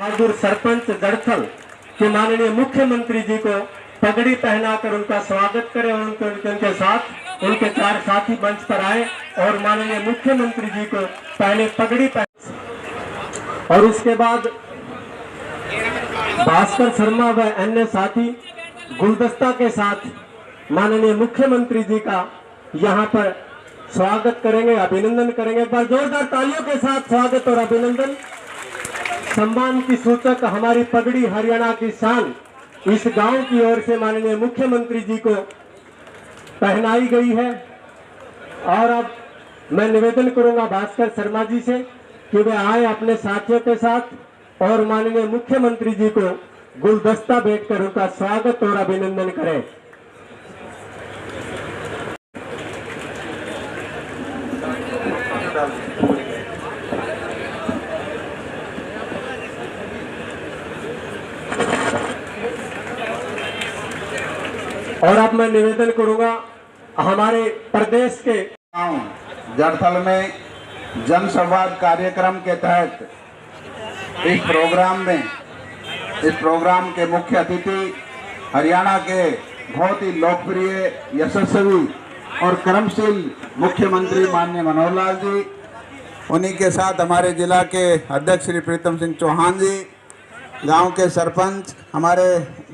बहादुर सरपंच जड़थल के माननीय मुख्यमंत्री जी को पगड़ी पहनाकर उनका स्वागत करें और उनके साथ उनके चार साथी मंच पर आए और माननीय मुख्यमंत्री जी को पहले पगड़ी पहन और उसके बाद भास्कर शर्मा व अन्य साथी गुलदस्ता के साथ माननीय मुख्यमंत्री जी का यहाँ पर स्वागत करेंगे, अभिनंदन करेंगे। एक बार जोरदार तालियों के साथ स्वागत और अभिनंदन। सम्मान की सूचक हमारी पगड़ी हरियाणा की शान इस गांव की ओर से माननीय मुख्यमंत्री जी को पहनाई गई है। और अब मैं निवेदन करूंगा भास्कर शर्मा जी से कि वे आए अपने साथियों के साथ और माननीय मुख्यमंत्री जी को गुलदस्ता भेंट कर उनका स्वागत और अभिनंदन करें। और अब मैं निवेदन करूंगा हमारे प्रदेश के जड़थल में जन संवाद कार्यक्रम के तहत इस प्रोग्राम के मुख्य अतिथि हरियाणा के बहुत ही लोकप्रिय, यशस्वी और कर्मशील मुख्यमंत्री माननीय मनोहर लाल जी, उन्हीं के साथ हमारे जिला के अध्यक्ष श्री प्रीतम सिंह चौहान जी, गांव के सरपंच हमारे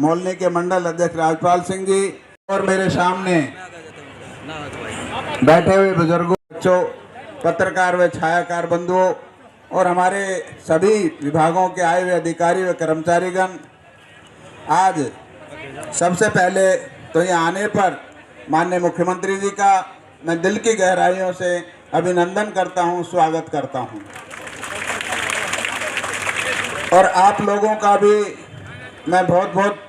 मोहल्ले के मंडल अध्यक्ष राजपाल सिंह जी और मेरे सामने बैठे हुए बुजुर्गों, बच्चों, पत्रकार व छायाकार बंधुओं और हमारे सभी विभागों के आए हुए अधिकारी व कर्मचारीगण, आज सबसे पहले तो यहाँ आने पर माननीय मुख्यमंत्री जी का मैं दिल की गहराइयों से अभिनंदन करता हूँ, स्वागत करता हूँ। और आप लोगों का भी मैं बहुत बहुत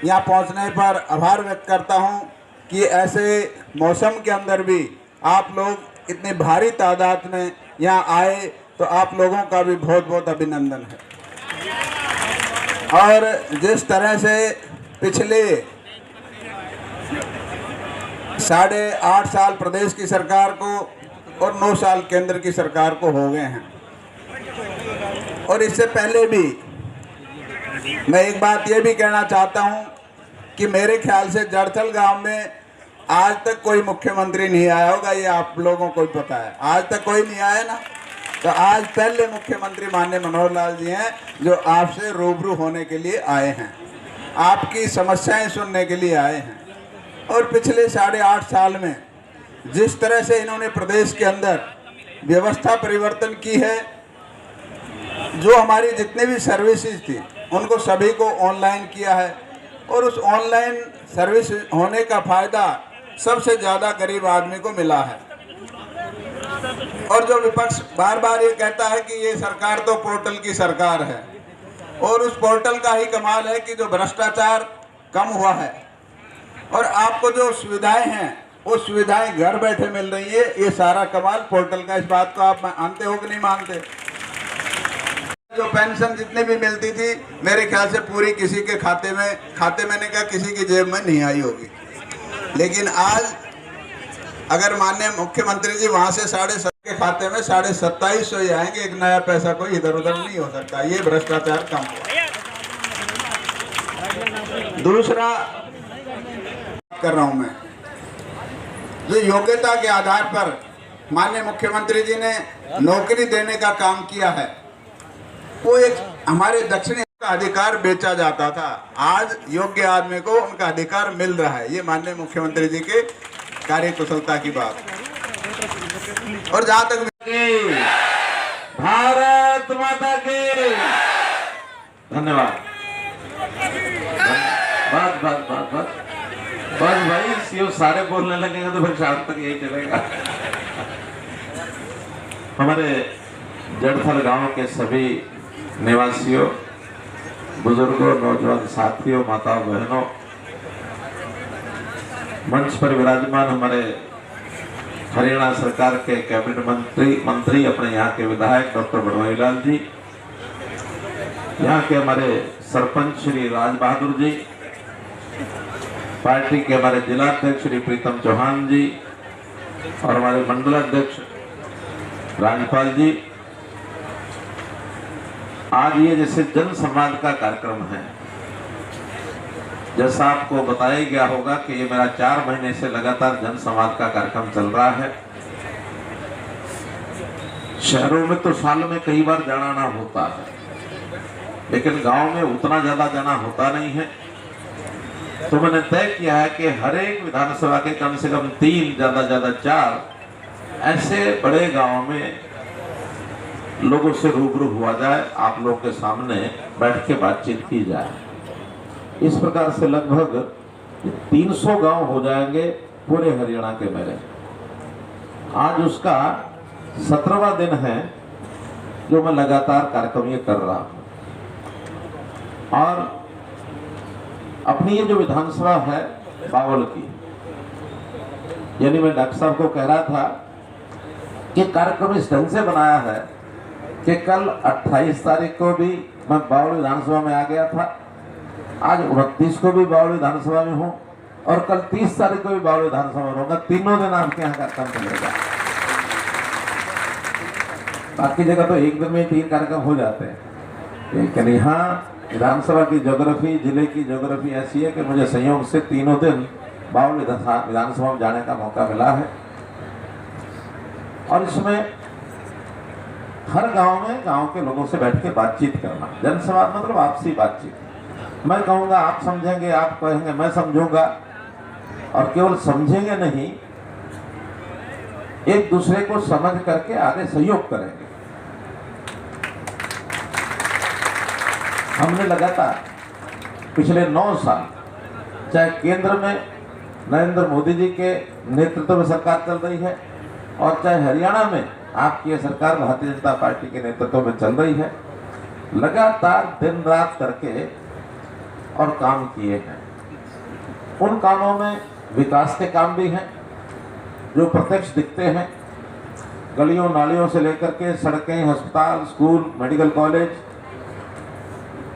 यहाँ पहुँचने पर आभार व्यक्त करता हूँ कि ऐसे मौसम के अंदर भी आप लोग इतनी भारी तादाद में यहाँ आए, तो आप लोगों का भी बहुत बहुत अभिनंदन है। और जिस तरह से पिछले 8.5 साल प्रदेश की सरकार को और 9 साल केंद्र की सरकार को हो गए हैं, और इससे पहले भी मैं एक बात ये भी कहना चाहता हूँ कि मेरे ख्याल से जड़थल गांव में आज तक कोई मुख्यमंत्री नहीं आया होगा, ये आप लोगों को भी पता है। आज तक कोई नहीं आया ना, तो आज पहले मुख्यमंत्री माननीय मनोहर लाल जी हैं जो आपसे रूबरू होने के लिए आए हैं, आपकी समस्याएं सुनने के लिए आए हैं। और पिछले 8.5 साल में जिस तरह से इन्होंने प्रदेश के अंदर व्यवस्था परिवर्तन की है, जो हमारी जितनी भी सर्विसेज थी उनको सभी को ऑनलाइन किया है, और उस ऑनलाइन सर्विस होने का फायदा सबसे ज़्यादा गरीब आदमी को मिला है। और जो विपक्ष बार बार ये कहता है कि ये सरकार तो पोर्टल की सरकार है, और उस पोर्टल का ही कमाल है कि जो भ्रष्टाचार कम हुआ है और आपको जो सुविधाएं हैं वो सुविधाएं घर बैठे मिल रही है, ये सारा कमाल पोर्टल का। इस बात को आप मानते हो कि नहीं मानते? जो पेंशन जितनी भी मिलती थी मेरे ख्याल से पूरी किसी के खाते मैंने कहा किसी की जेब में नहीं आई होगी, लेकिन आज अगर माननीय मुख्यमंत्री जी वहां से 7.5 के खाते में 2750 ही आएंगे, एक नया पैसा कोई इधर उधर नहीं हो सकता। ये भ्रष्टाचार कम हुआ। दूसरा कर रहा हूं मैं, जो योग्यता के आधार पर माननीय मुख्यमंत्री जी ने नौकरी देने का काम किया है, वो एक हमारे दक्षिणी का अधिकार बेचा जाता था, आज योग्य आदमी को उनका अधिकार मिल रहा है। ये माननीय मुख्यमंत्री जी के कार्यकुशलता की बात। और जहां तक भारत माता की धन्यवाद। बस भाई, सीओ सारे बोलने लगेंगे तो फिर शाम तक यही चलेगा। हमारे जड़थल गांव के सभी निवासियों, बुजुर्गों, नौजवान साथियों, माताओं, बहनों, मंच पर विराजमान हमारे हरियाणा सरकार के कैबिनेट मंत्री अपने यहाँ के विधायक डॉक्टर बनवारी लाल जी, यहाँ के हमारे सरपंच श्री राज बहादुर जी, पार्टी के हमारे जिला अध्यक्ष श्री प्रीतम चौहान जी और हमारे मंडल अध्यक्ष राजपाल जी, आज ये जैसे जन संवाद का कार्यक्रम है, जैसा आपको बताया गया होगा कि ये मेरा 4 महीने से लगातार जन संवाद का कार्यक्रम चल रहा है। शहरों में तो साल में कई बार जाना आना होता है, लेकिन गांव में उतना ज्यादा जाना होता नहीं है। तो मैंने तय किया है कि हर एक विधानसभा के कम से कम 3 ज्यादा 4 ऐसे बड़े गांव में लोगों से रूबरू हुआ जाए, आप लोग के सामने बैठ के बातचीत की जाए। इस प्रकार से लगभग 300 गांव हो जाएंगे पूरे हरियाणा के मेरे। आज उसका 17वां दिन है जो मैं लगातार कार्यक्रम ये कर रहा हूं। और अपनी ये जो विधानसभा है बावल की, यानी मैं डॉक्टर साहब को कह रहा था कि कार्यक्रम इस ढंग से बनाया है कि कल 28 तारीख को भी मैं बावल विधानसभा में आ गया था, आज 29 को भी बावल विधानसभा में हूं और कल 30 तारीख को भी बावल विधानसभा में रहूंगा। तीनों दिन आपके यहाँ कार्यक्रम चलेगा। बाकी जगह तो एक दिन में 3 कार्यक्रम हो जाते हैं, लेकिन यहाँ विधानसभा की ज्योग्राफी, जिले की ज्योग्राफी ऐसी है कि मुझे संयोग से तीनों दिन बावल विधानसभा में जाने का मौका मिला है। और इसमें हर गांव में गांव के लोगों से बैठ के बातचीत करना, जनसंवाद मतलब आपसी बातचीत। मैं कहूँगा आप समझेंगे, आप कहेंगे मैं समझूंगा, और केवल समझेंगे नहीं, एक दूसरे को समझ करके आगे सहयोग करेंगे। हमने लगातार पिछले 9 साल, चाहे केंद्र में नरेंद्र मोदी जी के नेतृत्व में सरकार चल रही है और चाहे हरियाणा में आपकी सरकार भारतीय जनता पार्टी के नेतृत्व में चल रही है, लगातार दिन रात करके और काम किए हैं। उन कामों में विकास के काम भी हैं जो प्रत्यक्ष दिखते हैं, गलियों नालियों से लेकर के सड़कें, अस्पताल, स्कूल, मेडिकल कॉलेज।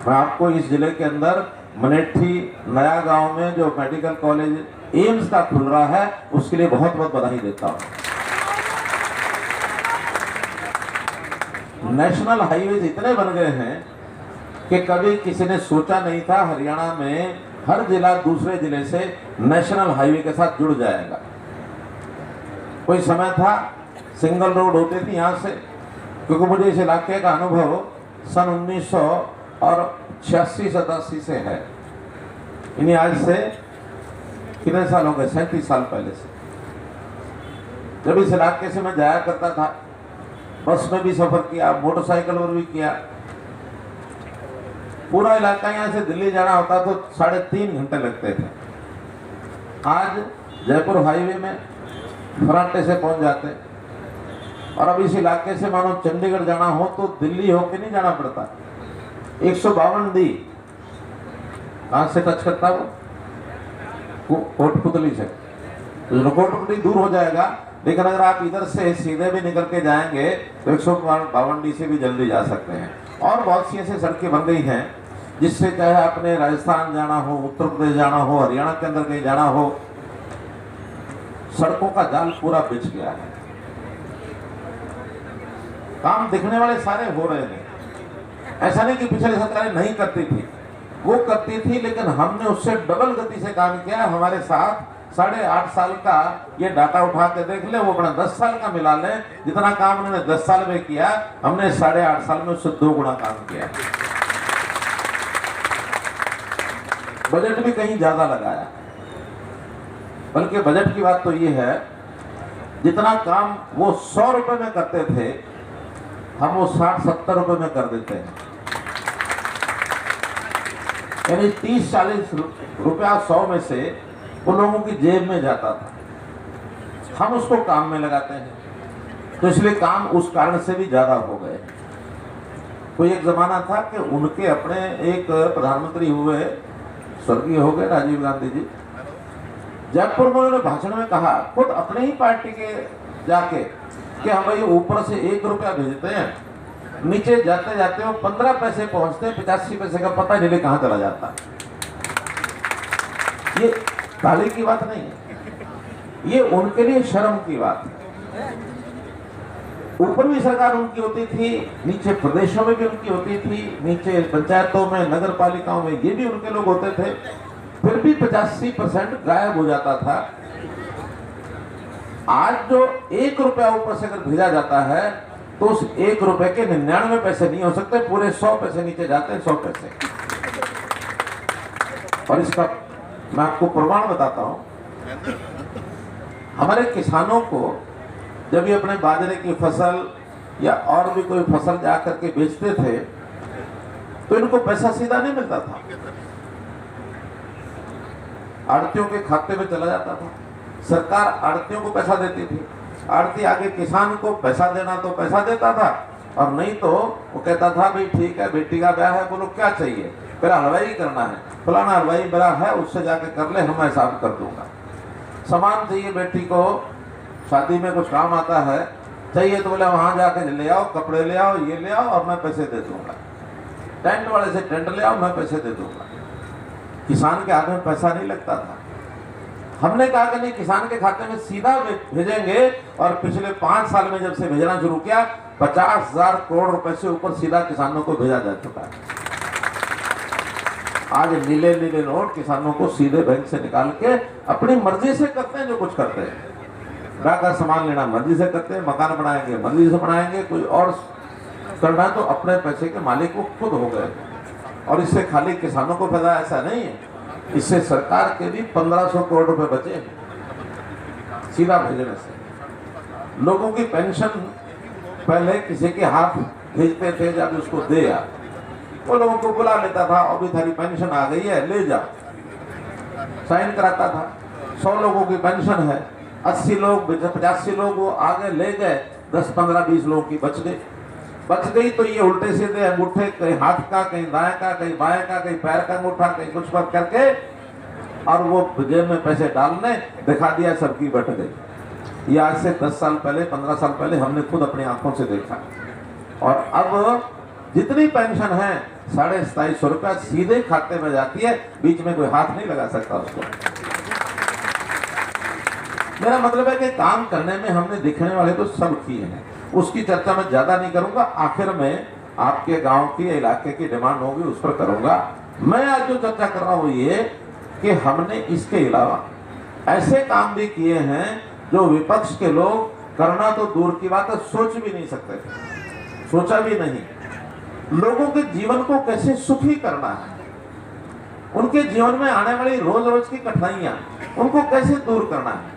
मैं आपको इस जिले के अंदर मनेठी नया गांव में जो मेडिकल कॉलेज एम्स का खुल रहा है, उसके लिए बहुत बहुत बधाई देता हूं। नेशनल हाईवेज इतने बन गए हैं कि कभी किसी ने सोचा नहीं था हरियाणा में हर जिला दूसरे जिले से नेशनल हाईवे के साथ जुड़ जाएगा। कोई समय था सिंगल रोड होती थी यहाँ से, क्योंकि मुझे इस इलाके का अनुभव सन 1986-87 से है। इन्हीं आज से कितने साल हो गए, 37 साल पहले से, जब इस इलाके से मैं जाया करता था, बस में भी सफर किया, मोटरसाइकिल पर भी किया। पूरा इलाका यहाँ से दिल्ली जाना होता तो 3.5 घंटे लगते थे। आज जयपुर हाईवे में फराटे से पहुंच जाते, और अब इस इलाके से मानो चंडीगढ़ जाना हो तो दिल्ली होके नहीं जाना पड़ता। 152D कहां से टच करता वो कोटपुतली से, तो कोटपुतली दूर हो जाएगा, लेकिन अगर आप इधर से सीधे भी निकल के जाएंगे तो 152D से भी जल्दी जा सकते हैं। और बहुत सी ऐसी सड़कें बन गई हैं जिससे चाहे आपने राजस्थान जाना हो, उत्तर प्रदेश जाना हो, हरियाणा के अंदर कहीं जाना हो, सड़कों का जाल पूरा बिछ गया है। काम दिखने वाले सारे हो रहे हैं। ऐसा नहीं कि पिछली सरकारें नहीं करती थी, वो करती थी, लेकिन हमने उससे डबल गति से काम किया। हमारे साथ 8.5 साल का ये डाटा उठा के देख ले, वो अपना 10 साल का मिला ले, जितना काम उन्होंने 10 साल में किया, हमने 8.5 साल में उससे 2 गुना काम किया। बजट भी कहीं ज्यादा लगाया, बल्कि बजट की बात तो ये है, जितना काम वो 100 रुपए में करते थे, हम वो 60-70 रुपए में कर देते हैं। यानी 30-40 रुपया 100 में से उन लोगों की जेब में जाता था, हम उसको काम में लगाते हैं, तो इसलिए काम उस कारण से भी ज्यादा हो गए। कोई एक जमाना था कि उनके अपने एक प्रधानमंत्री हुए, स्वर्गीय हो गए राजीव गांधी जी, जयपुर में उन्होंने भाषण में कहा, खुद अपने ही पार्टी के जाके, कि हम भाई ऊपर से 1 रुपया भेजते हैं, नीचे जाते जाते वो 15 पैसे पहुंचते, 85 पैसे का पता नहीं कहां चला जाता। ये ताली की बात नहीं है, ये उनके लिए शर्म की बात है। ऊपर भी सरकार उनकी होती थी, नीचे प्रदेशों में भी उनकी होती थी, नीचे पंचायतों में, नगर पालिकाओं में ये भी उनके लोग होते थे, फिर भी 85% गायब हो जाता था। आज जो 1 रुपया ऊपर से अगर भेजा जाता है तो उस 1 रुपए के 99 पैसे नहीं हो सकते, पूरे 100 पैसे नीचे जाते हैं, 100 पैसे। और इसका मैं आपको प्रमाण बताता हूं। हमारे किसानों को जब ये अपने बाजरे की फसल या और भी कोई फसल जा करके बेचते थे तो इनको पैसा सीधा नहीं मिलता था, आड़तियों के खाते में चला जाता था। सरकार आड़तियों को पैसा देती थी, आड़ती आगे किसान को पैसा देना तो पैसा देता था, और नहीं तो वो कहता था भाई ठीक है, बेटी का ब्याह है, बोलो क्या चाहिए, मेरा हलवाई करना है, फलाना हलवाई मेरा है, उससे जाके कर ले, हम हिसाब कर दूंगा। सामान चाहिए बेटी को, शादी में कुछ काम आता है, चाहिए तो बोले वहां जाके ले आओ, कपड़े ले आओ, ये ले आओ और मैं पैसे दे दूंगा। टेंट वाले से टेंट ले आओ, मैं पैसे दे दूंगा। किसान के हाथ में पैसा नहीं लगता था। हमने कहा कि नहीं, किसान के खाते में सीधा भेजेंगे, और पिछले 5 साल में जब से भेजना शुरू किया 50,000 करोड़ रुपए से ऊपर सीधा किसानों को भेजा जा चुका है। आज नीले नीले नोट किसानों को सीधे बैंक से निकाल के अपनी मर्जी से करते हैं जो कुछ करते हैं। का सामान लेना मर्जी से करते हैं, मकान बनाएंगे मर्जी से बनाएंगे, कोई और करना तो अपने पैसे के मालिक वो खुद हो गए। और इससे खाली किसानों को फायदा ऐसा नहीं है, इससे सरकार के भी 1500 करोड़ रुपए बचे सीधा भेजने से। लोगों की पेंशन पहले किसी के हाथ भेजते थे, जब उसको दे आ, वो लोगों को बुला लेता था, और भी थारी पेंशन आ गई है, ले जाओ, साइन कराता था। 100 लोगों की पेंशन है, 80 लोग 85 लोग वो आगे ले गए, 10 15 20 लोगों की बच गई तो ये उल्टे सीधे अंगूठे, कहीं हाथ का, कहीं दाएं का, कहीं बाएं का, कहीं पैर का अंगूठा, कहीं कुछ पर करके, और वो जेब में पैसे डालने दिखा दिया, सबकी बट गई। ये आज से 10 साल पहले, 15 साल पहले हमने खुद अपनी आंखों से देखा। और अब जितनी पेंशन है 2750 रुपया सीधे खाते में जाती है, बीच में कोई हाथ नहीं लगा सकता उसको। मेरा मतलब है कि काम करने में हमने दिखने वाले तो सब किए हैं, उसकी चर्चा मैं ज्यादा नहीं करूंगा। आखिर में आपके गांव की, इलाके की डिमांड होगी, उस पर करूंगा। मैं आज जो चर्चा कर रहा हूं ये कि हमने इसके अलावा ऐसे काम भी किए हैं जो विपक्ष के लोग करना तो दूर की बात है, सोच भी नहीं सकते थे, सोचा भी नहीं। लोगों के जीवन को कैसे सुखी करना है, उनके जीवन में आने वाली रोज रोज की कठिनाइयां उनको कैसे दूर करना है।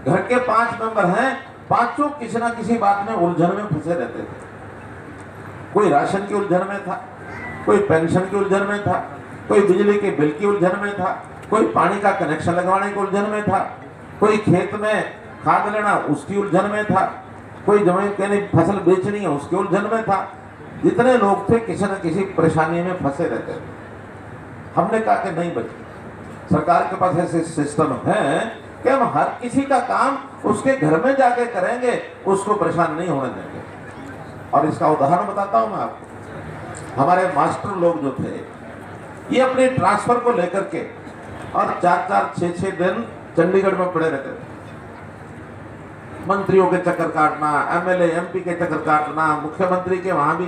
घर के 5 मेंबर हैं, पांचों किसी ना किसी बात में उलझन में फंसे रहते थे। कोई राशन की उलझन में था, कोई पेंशन की उलझन में था, कोई बिजली के बिल की उलझन में था, कोई पानी का कनेक्शन लगवाने की उलझन में था, कोई खेत में खाद लेना उसकी उलझन में था, कोई जमीन कहने फसल बेचनी है उसकी उलझन में था। जितने लोग थे किसी न किसी परेशानी में फंसे रहते थे। हमने कहा कि नहीं बचे, सरकार के पास ऐसे सिस्टम है कि हम हर किसी का काम उसके घर में जाके करेंगे, उसको परेशान नहीं होने देंगे। और इसका उदाहरण बताता हूं मैं आपको। हमारे मास्टर लोग जो थे ये अपने ट्रांसफर को लेकर के और 4-4, 6-6 दिन चंडीगढ़ में पड़े रहते थे। मंत्रियों के चक्कर काटना, एमएलए एमपी के चक्कर काटना, मुख्यमंत्री के वहां भी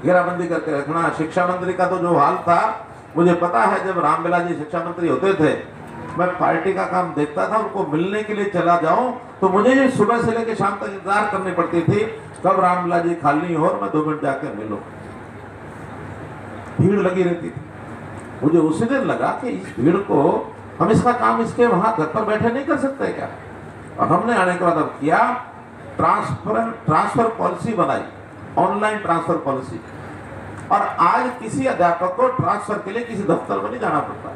घेराबंदी करके रखना। शिक्षा मंत्री का तो जो हाल था मुझे पता है, जब रामविलास जी शिक्षा मंत्री होते थे मैं पार्टी का काम देखता था, उनको मिलने के लिए चला जाऊं तो मुझे ये सुबह से लेकर शाम तक इंतजार करनी पड़ती थी कब रामविलास जी खाली हो और मैं 2 मिनट जाकर मिलूं। भीड़ लगी रहती थी। मुझे उसी दिन लगा कि इस भीड़ को हम इसका काम इसके वहां घर पर बैठे नहीं कर सकते क्या। और हमने आने के बाद अब किया, ट्रांसफर पॉलिसी बनाई, ऑनलाइन ट्रांसफर पॉलिसी। और आज किसी अध्यापक को ट्रांसफर के लिए किसी दफ्तर में नहीं जाना पड़ता,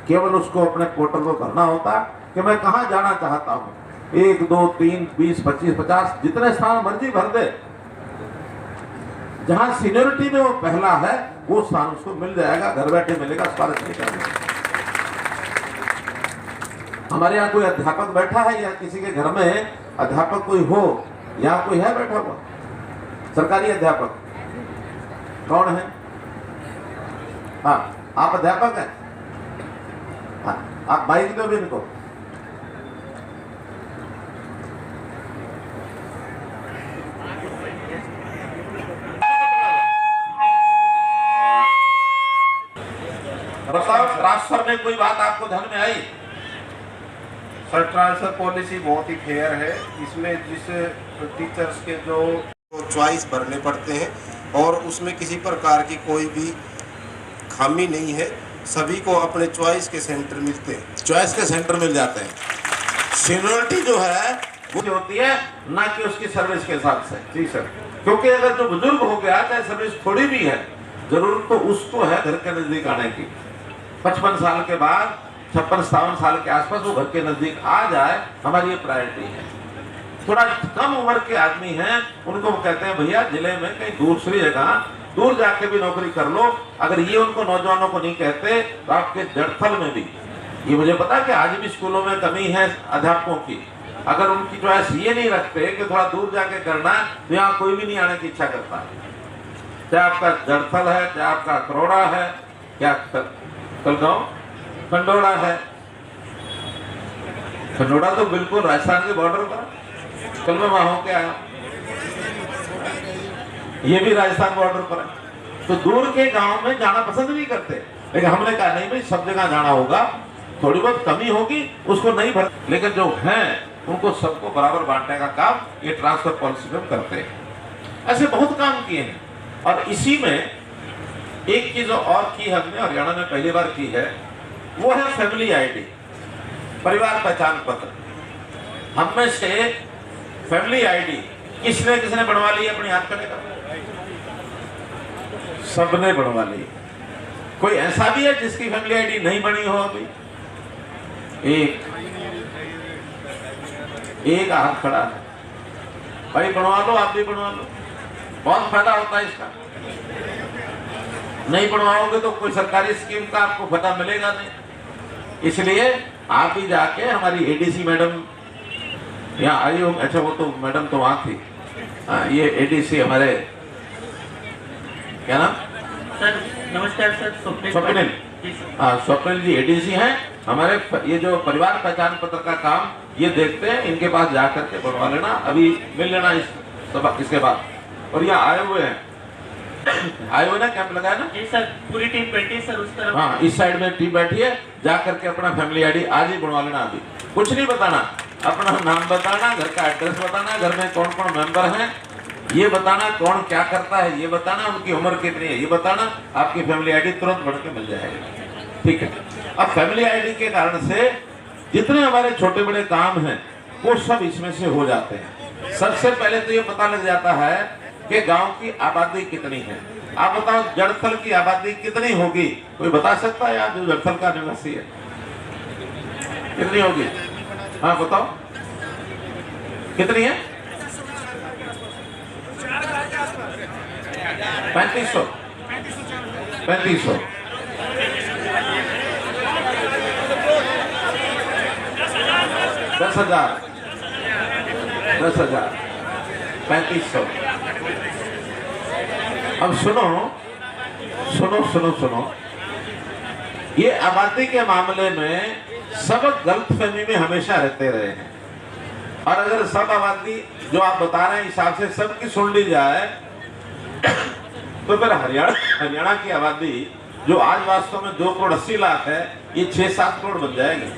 केवल उसको अपने पोर्टल पर भरना होता कि मैं कहां जाना चाहता हूं, 1, 2, 3, 20, 25, 50 जितने स्थान मर्जी भर दे। जहां सीनियरिटी में वो पहला है वो स्थान उसको मिल जाएगा, घर बैठे मिलेगा, सिफारिश नहीं करनी। हमारे यहाँ कोई अध्यापक बैठा है या किसी के घर में अध्यापक कोई हो, यहाँ कोई है बैठा हुआ सरकारी अध्यापक? कौन है? हाँ, आप अध्यापक हैं? हाँ, आप बाइक दो भी इनको। बताओ, ट्रांसफर में कोई बात आपको ध्यान में आई? सर ट्रांसफर पॉलिसी बहुत ही फेयर है। इसमें जिस टीचर्स के जो चॉइस भरने पड़ते हैं और उसमें किसी प्रकार की कोई भी खामी नहीं है, सभी को अपने चॉइस के सेंटर मिलते हैं। चॉइस के सेंटर मिल जाते हैं। सीनियरिटी जो है वो होती है, ना कि उसकी सर्विस के हिसाब से। जी सर। क्योंकि अगर जो बुजुर्ग हो गया, चाहे सर्विस थोड़ी भी है, जरूरत तो उसको है घर के नजदीक आने की। 55 साल के बाद, 56-57 साल के आसपास वो घर के नजदीक आ जाए, हमारी ये प्रायोरिटी है। थोड़ा कम उम्र के आदमी हैं, उनको वो कहते हैं भैया जिले में कहीं दूसरी जगह दूर जाके भी नौकरी कर लो। अगर ये उनको नौजवानों को नहीं कहते तो आपके जड़थल में भी, ये मुझे पता है कि आज भी स्कूलों में कमी है अध्यापकों की, अगर उनकी चॉइस ये नहीं रखते कि थोड़ा दूर जाके करना, तो यहाँ कोई भी नहीं आने की इच्छा करता है। चाहे आपका जड़थल है, चाहे आपका करोड़ा है, क्या कलगांव खंडोड़ा है। खंडोड़ा तो बिल्कुल राजस्थान के बॉर्डर पर, कल मैं वहां होके आया, ये भी राजस्थान बॉर्डर पर है। तो दूर के गांव में जाना पसंद नहीं करते, लेकिन हमने कहा नहीं भाई, सब जगह जाना होगा, थोड़ी बहुत कमी होगी उसको नहीं भर, लेकिन जो है उनको सबको बराबर बांटने का काम ये ट्रांसफर पॉलिसी में करते हैं। ऐसे बहुत काम किए हैं। और इसी में एक चीज और की हमने हरियाणा में पहली बार की है, वो है फैमिली आईडी, परिवार पहचान पत्र। हम में से फैमिली आईडी किसने बनवा ली अपनी हाथ करेगा? सबने बनवा ली। कोई ऐसा भी है जिसकी फैमिली आईडी नहीं बनी हो अभी? एक हाथ खड़ा है। भाई बनवा लो, आप भी बनवा लो, बहुत फायदा होता है इसका। नहीं बनवाओगे तो कोई सरकारी स्कीम का आपको पता मिलेगा नहीं। इसलिए आप ही जाके, हमारी एडीसी मैडम यहाँ आई हो, अच्छा वो तो मैडम तो वहां थी, ये एडीसी हमारे, क्या नाम सर? नमस्कार सर, स्वप्निल। हाँ, स्वप्निल जी एडीसी हैं हमारे। ये जो परिवार पहचान पत्र का काम ये देखते हैं, इनके पास जाकर के बनवा लेना, अभी मिल लेना इसके बाद। और यहाँ आए हुए हैं, आए हुए ना, कैंप लगाया ना जी सर, पूरी टीम बैठी है सर उस तरफ। हाँ, इस साइड में टीम बैठी है, जाकर के अपना फैमिली आईडी आज ही बनवा लेना। अभी कुछ नहीं बताना, अपना नाम बताना, घर का एड्रेस बताना, घर में कौन कौन मेंबर हैं ये बताना, कौन क्या करता है ये बताना, उनकी उम्र कितनी है ये बताना, आपकी फैमिली आईडी तुरंत बढ़ के मिल जाएगी। ठीक है। अब फैमिली आईडी के कारण से जितने हमारे छोटे बड़े काम हैं वो सब इसमें से हो जाते हैं। सबसे पहले तो ये पता लग जाता है कि गांव की आबादी कितनी है। आप बताओ जड़थल की आबादी कितनी होगी? कोई बता सकता है यार, जो जड़थल का निवासी है कितनी होगी? हाँ बताओ कितनी है? 3500 3500 10,000 3500। अब सुनो सुनो सुनो सुनो, ये आबादी के मामले में सब गलतफहमी में हमेशा रहते रहे हैं। और अगर सब आबादी जो आप बता रहे हैं हिसाब से सबकी सुन ली जाए तो फिर हरियाणा की आबादी जो आज वास्तव में 2 करोड़ 80 लाख है, ये 6-7 करोड़ बन जाएगी।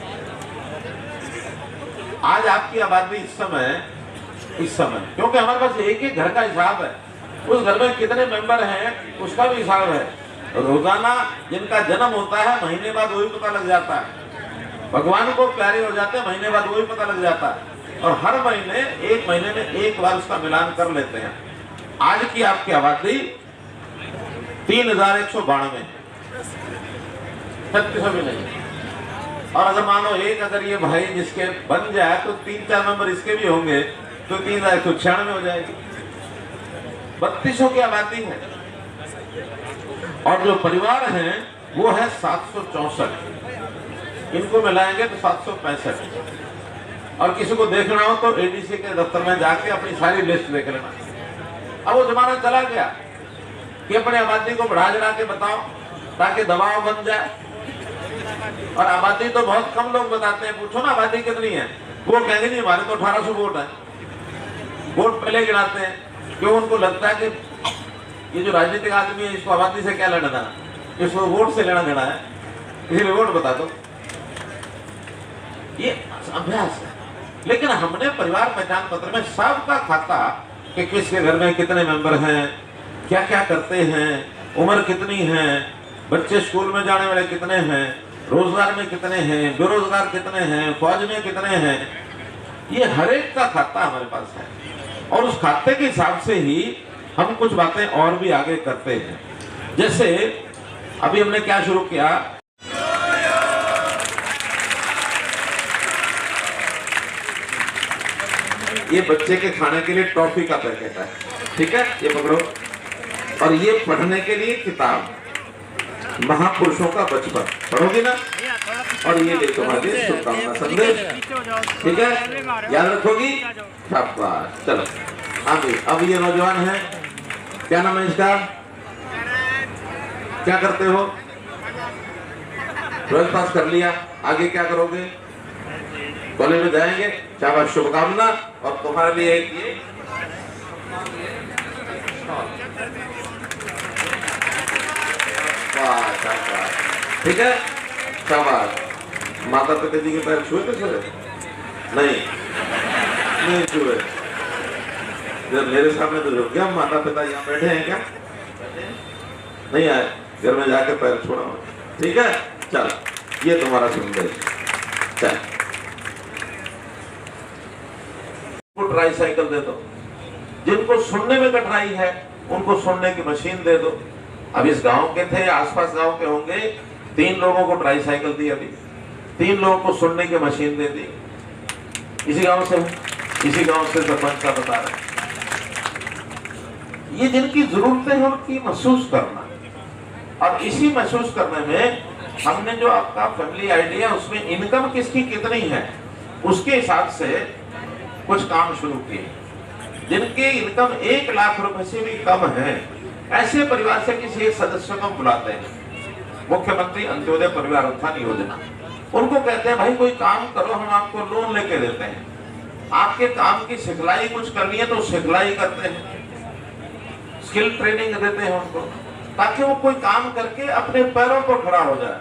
आज आपकी आबादी इस समय क्योंकि हमारे पास एक ही घर का हिसाब है, उस घर में कितने मेंबर हैं उसका भी हिसाब है। रोजाना जिनका जन्म होता है महीने बाद वही पता लग जाता है। भगवान को प्यारे हो जाते हैं, महीने बाद वही पता लग जाता है। और हर महीने, 1 महीने में एक बार उसका मिलान कर लेते हैं। आज की आपकी आबादी 3192 3600 भी नहीं। और अगर मानो एक अगर ये भाई जिसके बन जाए तो 3-4 नंबर इसके भी होंगे तो 3196 हो जाएगी। 3200 की आबादी है। और जो परिवार हैं वो है 764, इनको मिलाएंगे तो 765। और किसी को देखना हो तो एडीसी के दफ्तर में जाके अपनी सारी लिस्ट देख लेना। अब वो जमाना चला गया कि अपने आबादी को बढ़ा चढ़ा के बताओ ताकि दबाव बन जाए। और आबादी तो बहुत कम लोग बताते हैं, पूछो ना आबादी कितनी है, वो कहेंगे जी हमारे तो 1800 वोट है। वोट पहले गिनाते हैं, क्यों? उनको लगता है कि ये जो राजनीतिक आदमी है इसको आबादी से क्या लेना देना, इसको वोट से लेना देना है। इसलिए वोट बता दो, ये अभ्यास है। लेकिन हमने परिवार पहचान पत्र में सबका खाता कि किसके घर में कितने मेंबर हैं, क्या क्या करते हैं, उम्र कितनी है, बच्चे स्कूल में जाने वाले कितने हैं, रोजगार में कितने हैं, बेरोजगार कितने हैं, फौज में कितने हैं, ये हर एक का खाता हमारे पास है। और उस खाते के हिसाब से ही हम कुछ बातें और भी आगे करते हैं। जैसे अभी हमने क्या शुरू किया, ये बच्चे के खाने के लिए टॉफी का पैकेट है, ठीक है, ये पकड़ो। और ये पढ़ने के लिए किताब महापुरुषों का बचपन पढ़ोगी ना, और ये देखो तुम्हारे शुभकामना संदेश, ठीक है, याद रखोगी। शाबाश, चलो आगे। अब ये नौजवान है, क्या नाम है इसका, क्या करते हो, 12th पास कर लिया, आगे क्या करोगे, कॉलेज में जाएंगे, शाबाश, शुभकामना। और तुम्हारे लिए एक ये ठीक है, शाबाश। माता पिता जी के पैर छुए थे सर? नहीं छुए। जब मेरे सामने तो झुक गया, माता पिता यहाँ बैठे हैं क्या? नहीं आए, घर में जाके पैर छोड़ा, ठीक है। चल, ये तुम्हारा संदेश। चल, ट्राई साइकिल दे दो, जिनको सुनने में कठिनाई है उनको सुनने की मशीन दे दो। अब इस गांव के थे, आसपास गांव के होंगे, 3 लोगों को ट्राई साइकिल दी, अभी 3 लोगों को सुनने की मशीन दे दी। इसी गांव से सरपंच का बता रहे। ये जिनकी जरूरतें हैं उनकी महसूस करना, और इसी महसूस करने में हमने जो आपका फैमिली आइडिया, उसमें इनकम किसकी कितनी है उसके हिसाब से कुछ काम शुरू किए। जिनके इनकम 1 लाख रुपए से भी कम है, ऐसे परिवार से किसी एक सदस्य को बुलाते हैं, मुख्यमंत्री अंत्योदय परिवार उत्थान योजना। उनको कहते हैं भाई कोई काम करो, हम आपको लोन लेके देते हैं, आपके काम की सिखलाई कुछ करनी है तो सिखलाई करते हैं, स्किल ट्रेनिंग देते हैं उनको, ताकि वो कोई काम करके अपने पैरों पर खड़ा हो जाए।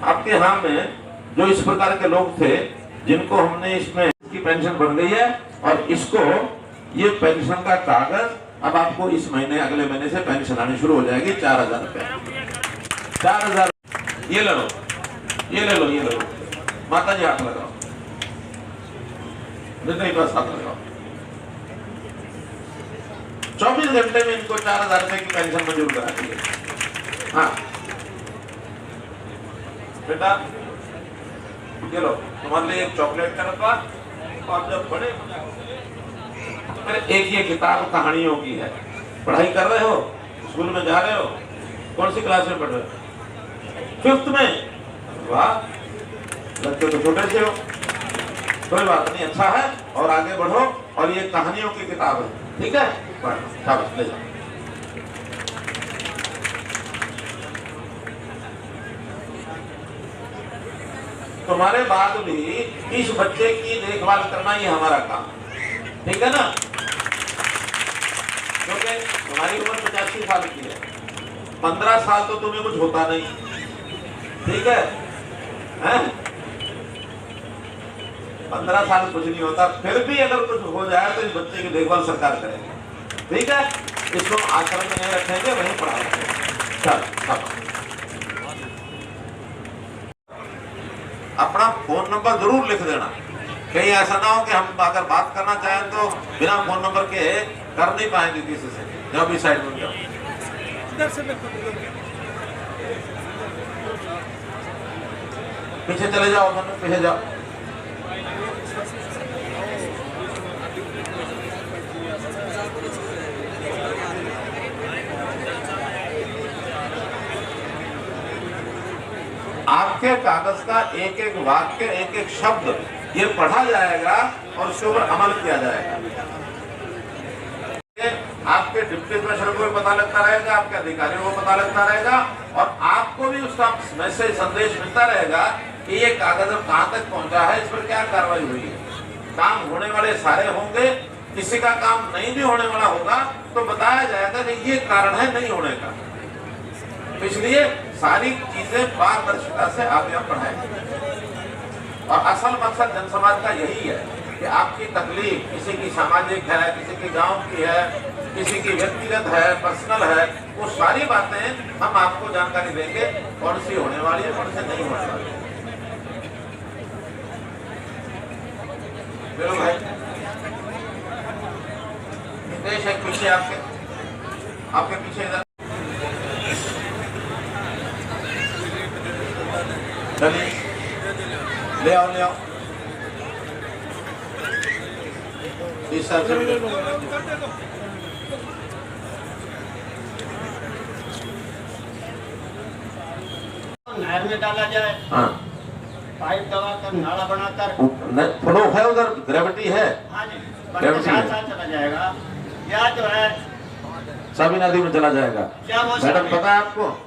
आपके यहाँ में जो इस प्रकार के लोग थे जिनको हमने इसमें की पेंशन बन गई है, और इसको ये पेंशन का कागज अब आपको इस महीने, अगले महीने से पेंशन आनी शुरू हो जाएगी, 4000 रुपए, 4000। ये ले लो, ये ले लो, ये ले लो। माता जी हाथ लगाओ, नहीं बस हाथ लगाओ। 24 घंटे में इनको 4000 रुपए की पेंशन मंजूर करा दी है। हाँ बेटा, ये लो, तुम्हारे लिए एक चॉकलेट का रखा, और जब बड़े एक ये किताब कहानियों की है। पढ़ाई कर रहे हो, स्कूल में जा रहे हो, कौन सी क्लास में पढ़ रहे हो? 5th में। वाह, लगते तो छोटे से हो, कोई बात नहीं, अच्छा है, और आगे बढ़ो। और ये कहानियों की किताब है, ठीक है, पढ़ो, ले जाओ। तुम्हारे बाद भी इस बच्चे की देखभाल करना ही हमारा काम, ठीक है ना, क्योंकि तुम्हारी उम्र 85 साल की है, 15 साल तो तुम्हें कुछ होता नहीं, ठीक है, 15 साल कुछ नहीं होता, फिर भी अगर कुछ हो जाए तो इस बच्चे की देखभाल सरकार करेगी, ठीक है। इसको आश्रम में नहीं रखेंगे, वहीं पढ़ाएंगे। चल, अपना फोन नंबर जरूर लिख देना, कहीं ऐसा ना हो कि हम अगर बात करना चाहें तो बिना फोन नंबर के कर नहीं पाएंगे किसी से। जब भी साइड में जाओ, पीछे चले जाओ, पीछे जाओ। आपके कागज का एक एक वाक्य, एक एक शब्द ये पढ़ा जाएगा और उसके ऊपर अमल किया जाएगा। आपके डिप्टी कमिश्नर को भी पता लगता रहेगा, आपके अधिकारियों को पता लगता रहेगा, और आपको भी उसका मैसेज संदेश मिलता रहेगा कि ये कागज अब कहाँ तक पहुंचा है, इस पर क्या कार्रवाई हुई है। काम होने वाले सारे होंगे, किसी का काम नहीं भी होने वाला होगा तो बताया जाएगा कि ये कारण है नहीं होने का। तो इसलिए सारी चीजें पारदर्शिता से आगे हम बढ़ाएंगे। और असल मकसद जनसमाज का यही है कि आपकी तकलीफ किसी की सामाजिक है, किसी की गांव की है, किसी की व्यक्तिगत है, पर्सनल है, वो सारी बातें हम आपको जानकारी देंगे कौन सी होने वाली है, कौन सी नहीं होने वाली है। बोलो भाई, देश है पीछे आपके पीछे इधर चलिए, ले आओ इस साल से नहर में डाला जाए, हाँ पाइप दबाकर नाला बनाकर, फ्लो है उधर, ग्रेविटी है, हाँ जी, ग्रेविटी है। साथ चला जाएगा। या जो है साबी नदी में चला जाएगा। क्या वो मैडम पता है आपको,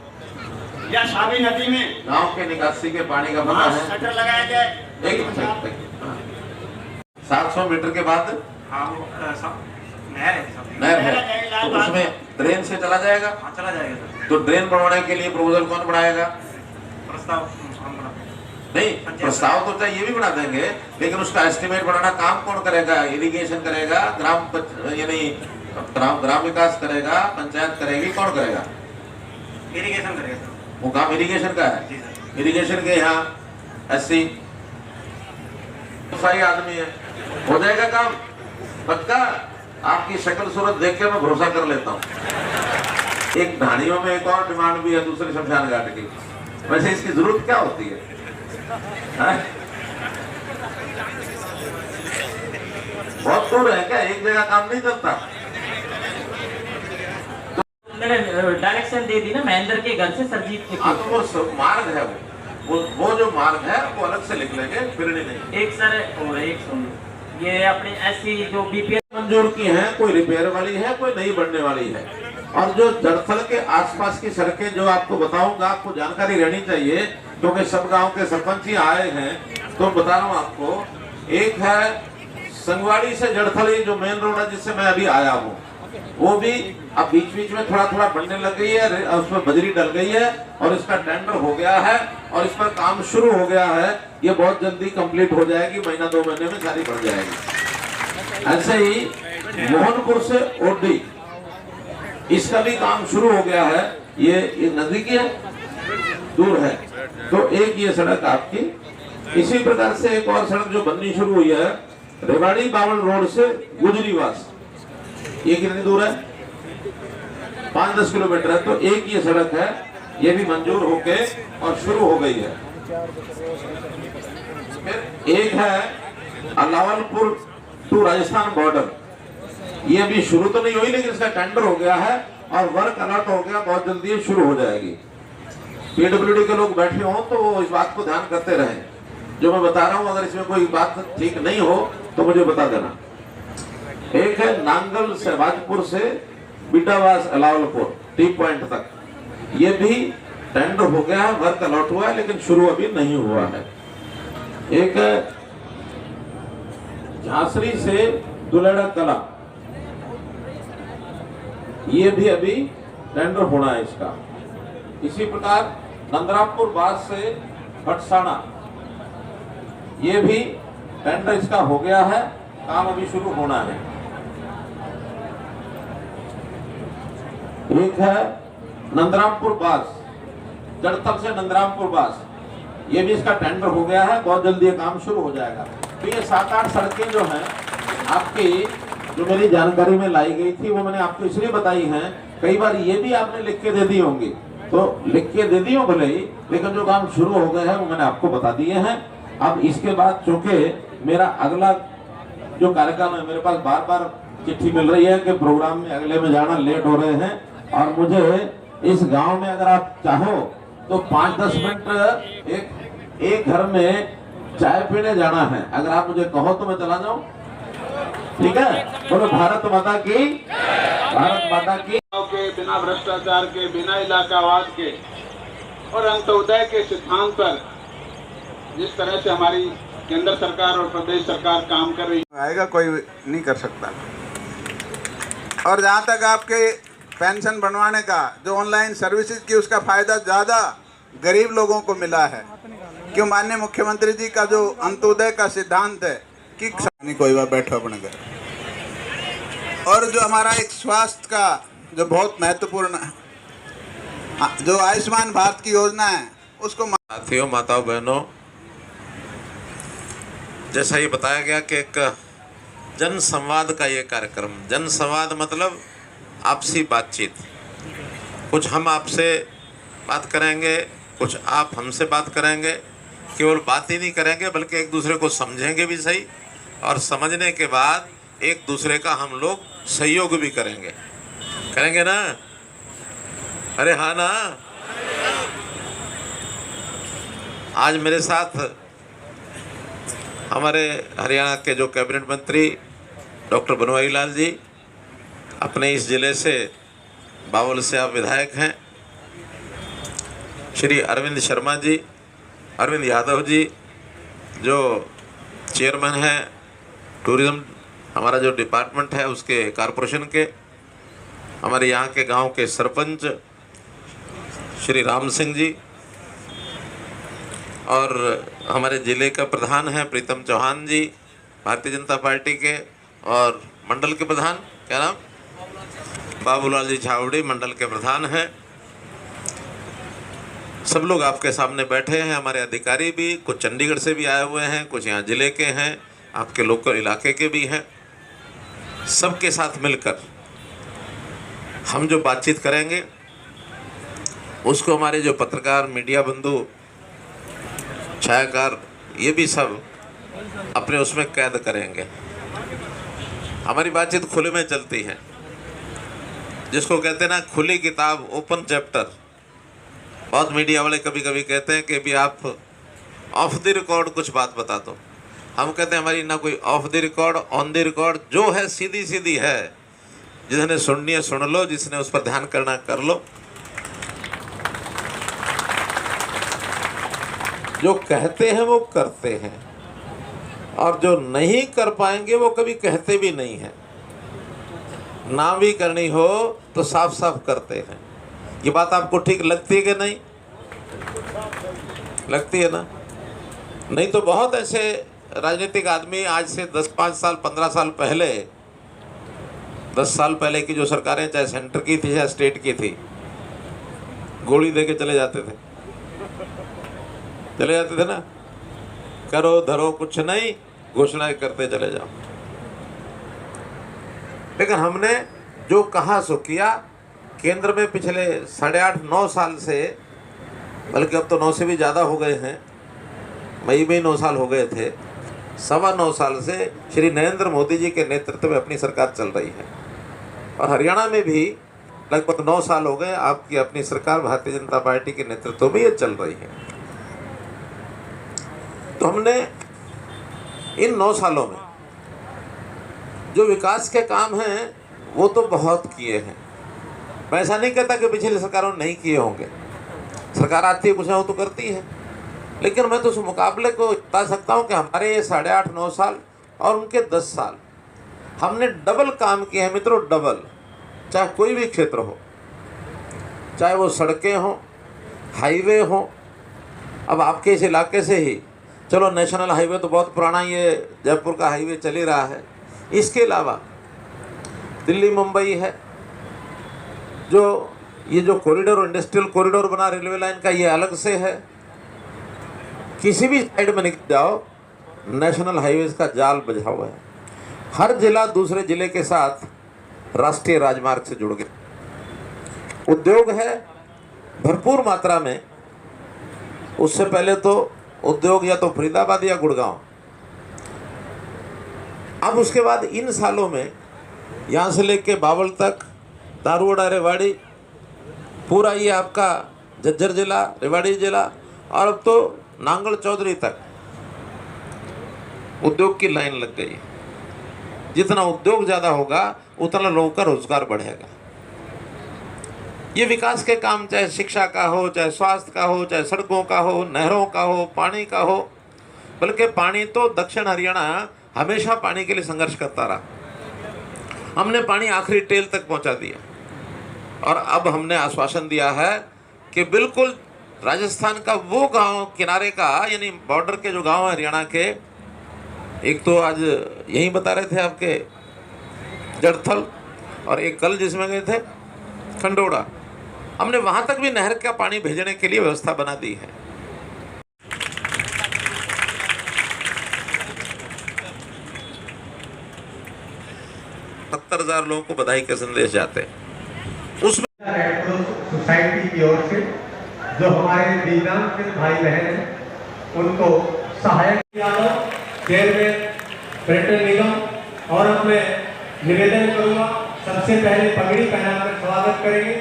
या साबी नदी में गांव के निकासी के पानी का पता वहाँ है? शटर लगाया जाए। एक मिनट, 700 मीटर के बाद नहर है, तो उसमें ड्रेन से चला जाएगा। चला जाएगा तो ड्रेन बनवाने के लिए प्रपोजल कौन बनाएगा? प्रस्ताव नहीं, प्रस्ताव तो चाहे ये भी बना देंगे, लेकिन उसका एस्टिमेट बनाना काम कौन करेगा? इरिगेशन करेगा, ग्राम विकास करेगा, पंचायत करेगी, कौन करेगा? इरिगेशन करेगा। वो काम इरिगेशन का है। इरिगेशन के यहाँ एससी सही आदमी है, हो जाएगा काम पक्का। आपकी शक्ल सूरत देख के मैं भरोसा कर लेता हूँ। एक ढाणियों में एक और डिमांड भी है, दूसरी शमशान घाट की। वैसे इसकी जरूरत क्या होती है? बहुत दूर है क्या? एक जगह काम नहीं चलता? मैंने डायरेक्शन दे दी ना महेंद्र के घर से सरजीत के। हाँ, तो वो मार्ग है, वो जो मार्ग है वो अलग से लिख लेंगे, फिर नहीं। एक सर और एक सुन, ये अपने ऐसी जो बीपीएल मंजूर की है, कोई रिपेयर वाली है, कोई नई बनने वाली है। और जो जड़थल के आसपास की सड़कें जो आपको बताऊंगा, आपको जानकारी रहनी चाहिए, क्योंकि सब गांव के सरपंच ही आए हैं, तो बता रहा हूँ आपको। एक है संगवाड़ी से जड़थल, जो मेन रोड है जिससे मैं अभी आया हूँ, वो भी अब बीच बीच में थोड़ा थोड़ा बनने लग गई है, उसमें बजरी डल गई है और इसका टेंडर हो गया है और इस पर काम शुरू हो गया है। ये बहुत जल्दी कंप्लीट हो जाएगी, महीना 2 महीने में सारी बन जाएगी। ऐसे ही मोहनपुर से ओडी, इसका भी काम शुरू हो गया है। ये नजदीकी है, दूर है, तो एक ये सड़क आपकी। इसी प्रकार से एक और सड़क जो बननी शुरू हुई है, रेवाड़ी बावल रोड से गुजरीवास, ये कितनी दूर है? 5-10 किलोमीटर है। तो एक ये सड़क है, ये भी मंजूर होके और शुरू हो गई है। फिर एक है अलावलपुर टू राजस्थान बॉर्डर, ये भी शुरू तो नहीं हुई, लेकिन इसका टेंडर हो गया है और वर्क अलर्ट हो गया, बहुत जल्दी ये शुरू हो जाएगी। पीडब्ल्यूडी के लोग बैठे हों तो वो इस बात को ध्यान करते रहें जो मैं बता रहा हूं। अगर इसमें कोई बात ठीक नहीं हो तो मुझे बता देना। एक है नांगल से बाजपुर से बीटावास अलावलपुर टी पॉइंट तक, ये भी टेंडर हो गया है, वर्क अलॉट हुआ है, लेकिन शुरू अभी नहीं हुआ है। एक झांसरी से दुलेड़ा कला, ये भी अभी टेंडर होना है इसका। इसी प्रकार नंदरामपुर बास से भटसाना, ये भी टेंडर इसका हो गया है, काम अभी शुरू होना है। एक है नंदरामपुर बास, जड़थल से नंदरामपुर बास, ये भी इसका टेंडर हो गया है, बहुत जल्दी ये काम शुरू हो जाएगा। तो ये 7-8 सड़कें जो हैं आपकी, जो मेरी जानकारी में लाई गई थी, वो मैंने आपको इसलिए बताई हैं। कई बार ये भी आपने लिख के दे दी होंगी, तो लिख के दे दी हो भले ही, लेकिन जो काम शुरू हो गए हैं वो मैंने आपको बता दिए हैं। अब इसके बाद चूंकि मेरा अगला जो कार्यक्रम है, मेरे पास बार बार चिट्ठी मिल रही है कि प्रोग्राम में अगले में जाना लेट हो रहे हैं, और मुझे इस गांव में अगर आप चाहो तो 5-10 मिनट एक घर में चाय पीने जाना है। अगर आप मुझे कहो तो मैं चला जाऊं, ठीक है? बोलो भारत माता की, भारत माता की। के बिना भ्रष्टाचार के, बिना इलाकावाद के और अंत्योदय के सिद्धांत पर जिस तरह से हमारी केंद्र सरकार और प्रदेश सरकार काम कर रही आएगा, कोई नहीं कर सकता। और जहाँ तक आपके पेंशन बनवाने का, जो ऑनलाइन सर्विसेज की, उसका फ़ायदा ज़्यादा गरीब लोगों को मिला है। क्यों माननीय मुख्यमंत्री जी का जो अंत्योदय का सिद्धांत है कि कोई बार बैठो अपने घर, और जो हमारा एक स्वास्थ्य का जो बहुत महत्वपूर्ण जो आयुष्मान भारत की योजना है उसको। साथियों, माताओं, बहनों, जैसा ये बताया गया कि एक जन संवाद का ये कार्यक्रम, जन संवाद मतलब आपसी बातचीत, कुछ हम आपसे बात करेंगे, कुछ आप हमसे बात करेंगे। केवल बात ही नहीं करेंगे बल्कि एक दूसरे को समझेंगे भी सही, और समझने के बाद एक दूसरे का हम लोग सहयोग भी करेंगे ना? अरे हाँ ना। आज मेरे साथ हमारे हरियाणा के जो कैबिनेट मंत्री डॉक्टर बनवारी लाल जी, अपने इस ज़िले से बावल से आप विधायक हैं, श्री अरविंद शर्मा जी, अरविंद यादव जी जो चेयरमैन हैं टूरिज़्म, हमारा जो डिपार्टमेंट है उसके कॉरपोरेशन के, हमारे यहाँ के गांव के सरपंच श्री राम सिंह जी, और हमारे ज़िले का प्रधान हैं प्रीतम चौहान जी भारतीय जनता पार्टी के, और मंडल के प्रधान क्या नाम, बाबूलाल जी छावड़ी मंडल के प्रधान हैं। सब लोग आपके सामने बैठे हैं, हमारे अधिकारी भी, कुछ चंडीगढ़ से भी आए हुए हैं, कुछ यहाँ ज़िले के हैं, आपके लोकल इलाके के भी हैं। सबके साथ मिलकर हम जो बातचीत करेंगे उसको हमारे जो पत्रकार, मीडिया बंधु, छायाकार, ये भी सब अपने उसमें कैद करेंगे। हमारी बातचीत खुले में चलती है, जिसको कहते हैं ना खुली किताब, ओपन चैप्टर। बहुत मीडिया वाले कभी कभी कहते हैं कि भी आप ऑफ द रिकॉर्ड कुछ बात बता दो। हम कहते हैं हमारी ना कोई of the record, on the record, जो है सीधी सीधी है। जिसने सुननी है सुन लो, जिसने उस पर ध्यान करना कर लो। जो कहते हैं वो करते हैं, और जो नहीं कर पाएंगे वो कभी कहते भी नहीं हैं। ना भी करनी हो तो साफ साफ करते हैं। ये बात आपको ठीक लगती है कि नहीं लगती है ना? नहीं तो बहुत ऐसे राजनीतिक आदमी आज से 10-5 साल 15 साल पहले, 10 साल पहले की जो सरकारें चाहे सेंटर की थी या स्टेट की थी, गोली दे के चले जाते थे ना, करो धरो कुछ नहीं, घोषणाएं करते चले जाओ। लेकिन हमने जो कहा सो किया। केंद्र में पिछले 8.5-9 साल से, बल्कि अब तो 9 से भी ज़्यादा हो गए हैं, मई में 9 साल हो गए थे, 9.25 साल से श्री नरेंद्र मोदी जी के नेतृत्व में अपनी सरकार चल रही है। और हरियाणा में भी लगभग 9 साल हो गए आपकी अपनी सरकार भारतीय जनता पार्टी के नेतृत्व में ये चल रही है। तो हमने इन 9 सालों में जो विकास के काम हैं वो तो बहुत किए हैं। मैं ऐसा नहीं कहता कि पिछली सरकारों ने नहीं किए होंगे, सरकार आती है कुछ ना हो तो करती है, लेकिन मैं तो उस मुकाबले को बता सकता हूँ कि हमारे ये 8.5-9 साल और उनके 10 साल हमने डबल काम किए हैं मित्रों, डबल। चाहे कोई भी क्षेत्र हो, चाहे वो सड़कें हों, हाईवे हों। अब आपके इस इलाके से ही चलो नेशनल हाईवे तो बहुत पुराना, ये जयपुर का हाईवे चल ही रहा है। इसके अलावा दिल्ली मुंबई है, जो ये जो कॉरिडोर, इंडस्ट्रियल कॉरिडोर बना रेलवे लाइन का, ये अलग से है। किसी भी साइड में निकल जाओ नेशनल हाईवेज का जाल बजा हुआ है। हर जिला दूसरे जिले के साथ राष्ट्रीय राजमार्ग से जुड़ गए। उद्योग है भरपूर मात्रा में। उससे पहले तो उद्योग या तो फरीदाबाद या गुड़गांव। अब उसके बाद इन सालों में यहाँ से लेके बावल तक, दारूवाड़ा, रेवाड़ी, पूरा ये आपका झज्जर जिला, रेवाड़ी जिला, और अब तो नांगल चौधरी तक उद्योग की लाइन लग गई। जितना उद्योग ज़्यादा होगा उतना लोगों का रोजगार बढ़ेगा। ये विकास के काम चाहे शिक्षा का हो, चाहे स्वास्थ्य का हो, चाहे सड़कों का हो, नहरों का हो, पानी का हो। बल्कि पानी तो दक्षिण हरियाणा हमेशा पानी के लिए संघर्ष करता रहा। हमने पानी आखिरी टेल तक पहुंचा दिया। और अब हमने आश्वासन दिया है कि बिल्कुल राजस्थान का वो गांव किनारे का, यानी बॉर्डर के जो गांव है हरियाणा के, एक तो आज यहीं बता रहे थे आपके जड़थल, और एक कल जिसमें गए थे खंडोड़ा, हमने वहां तक भी नहर का पानी भेजने के लिए व्यवस्था बना दी है। लोगों को बधाई के संदेश जाते हैं। उसमें रेड क्रॉस सोसाइटी की ओर से जो हमारे दिव्यांग भाई बहन हैं उनको सहायक यादव चेयरमैन पर्यटन निगम, और अब मैं निवेदन करूंगा सबसे पहले पगड़ी पहनाकर स्वागत करेंगे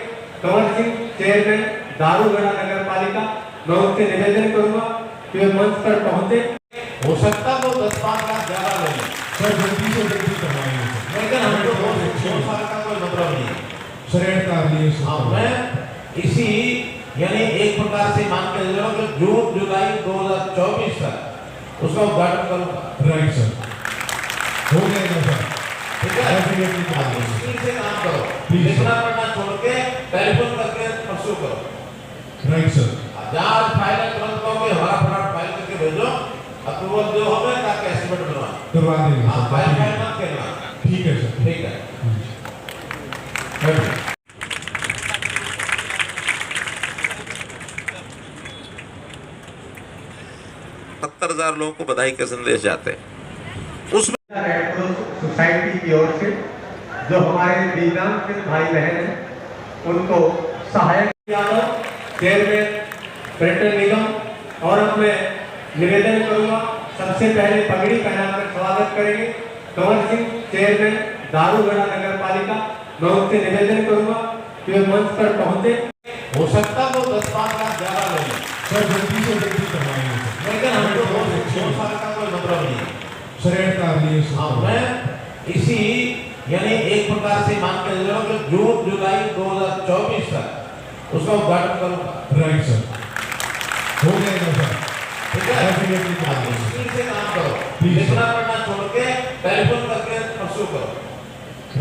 कंवर सिंह चेयरमैन दारूगढ़ा नगर पालिका। मैं उनसे निवेदन करूंगा कि वे मंच पर पहुंचे। हो सकता तो 10-5 लाख ज्यादा लेंगे सर, जल्दी से जल्दी करवाएंगे, लेकिन हमको 2 साल का कोई मतलब नहीं है सर। हाँ, मैं इसी यानी एक प्रकार से मान के चलो कि जून जुलाई 2024 तक उसका उद्घाटन करूंगा। राइट सर, हो जाएगा सर, ठीक है। मुश्किल से काम करो, लिखना पढ़ना छोड़ के टेलीफोन करके परसों करो। राइट सर, जहाँ फाइल तुरंत कहोगे हमारा फटाफट फाइल करके भेजो, अप्रूवल जो होगा ताकि एस्टिमेट करवा देंगे। हाँ, फाइल मत करना, ठीक है सर, ठीक है। 70,000 लोगों को बधाई के संदेश जाते हैं। उसमें रेड क्रॉस सोसाइटी की ओर से जो हमारे दिव्यांग भाई बहन हैं उनको सहायक यादव चेयरमैन पर्यटन निगम, और अब मैं निवेदन करूंगा सबसे पहले पगड़ी पहनाकर स्वागत करेंगे कंवर सिंह चेयरमैन दारूगढ़ा नगर पालिका। मैं उनसे निवेदन करूंगा कि वे मंच पर पहुंचे। हो सकता तो 10-5 लाख ज्यादा लेंगे सर, जल्दी से जल्दी करवाएंगे, लेकिन हमको 2 साल का कोई मतलब नहीं है सर। हाँ, मैं इसी यानी एक प्रकार से मान के चलो कि जून जुलाई 2024 तक उसका उद्घाटन करूंगा। राइट सर, हो जाएगा सर, ठीक है। मुश्किल से काम करो, लिखना पढ़ना छोड़ के टेलीफोन करके परसों करो।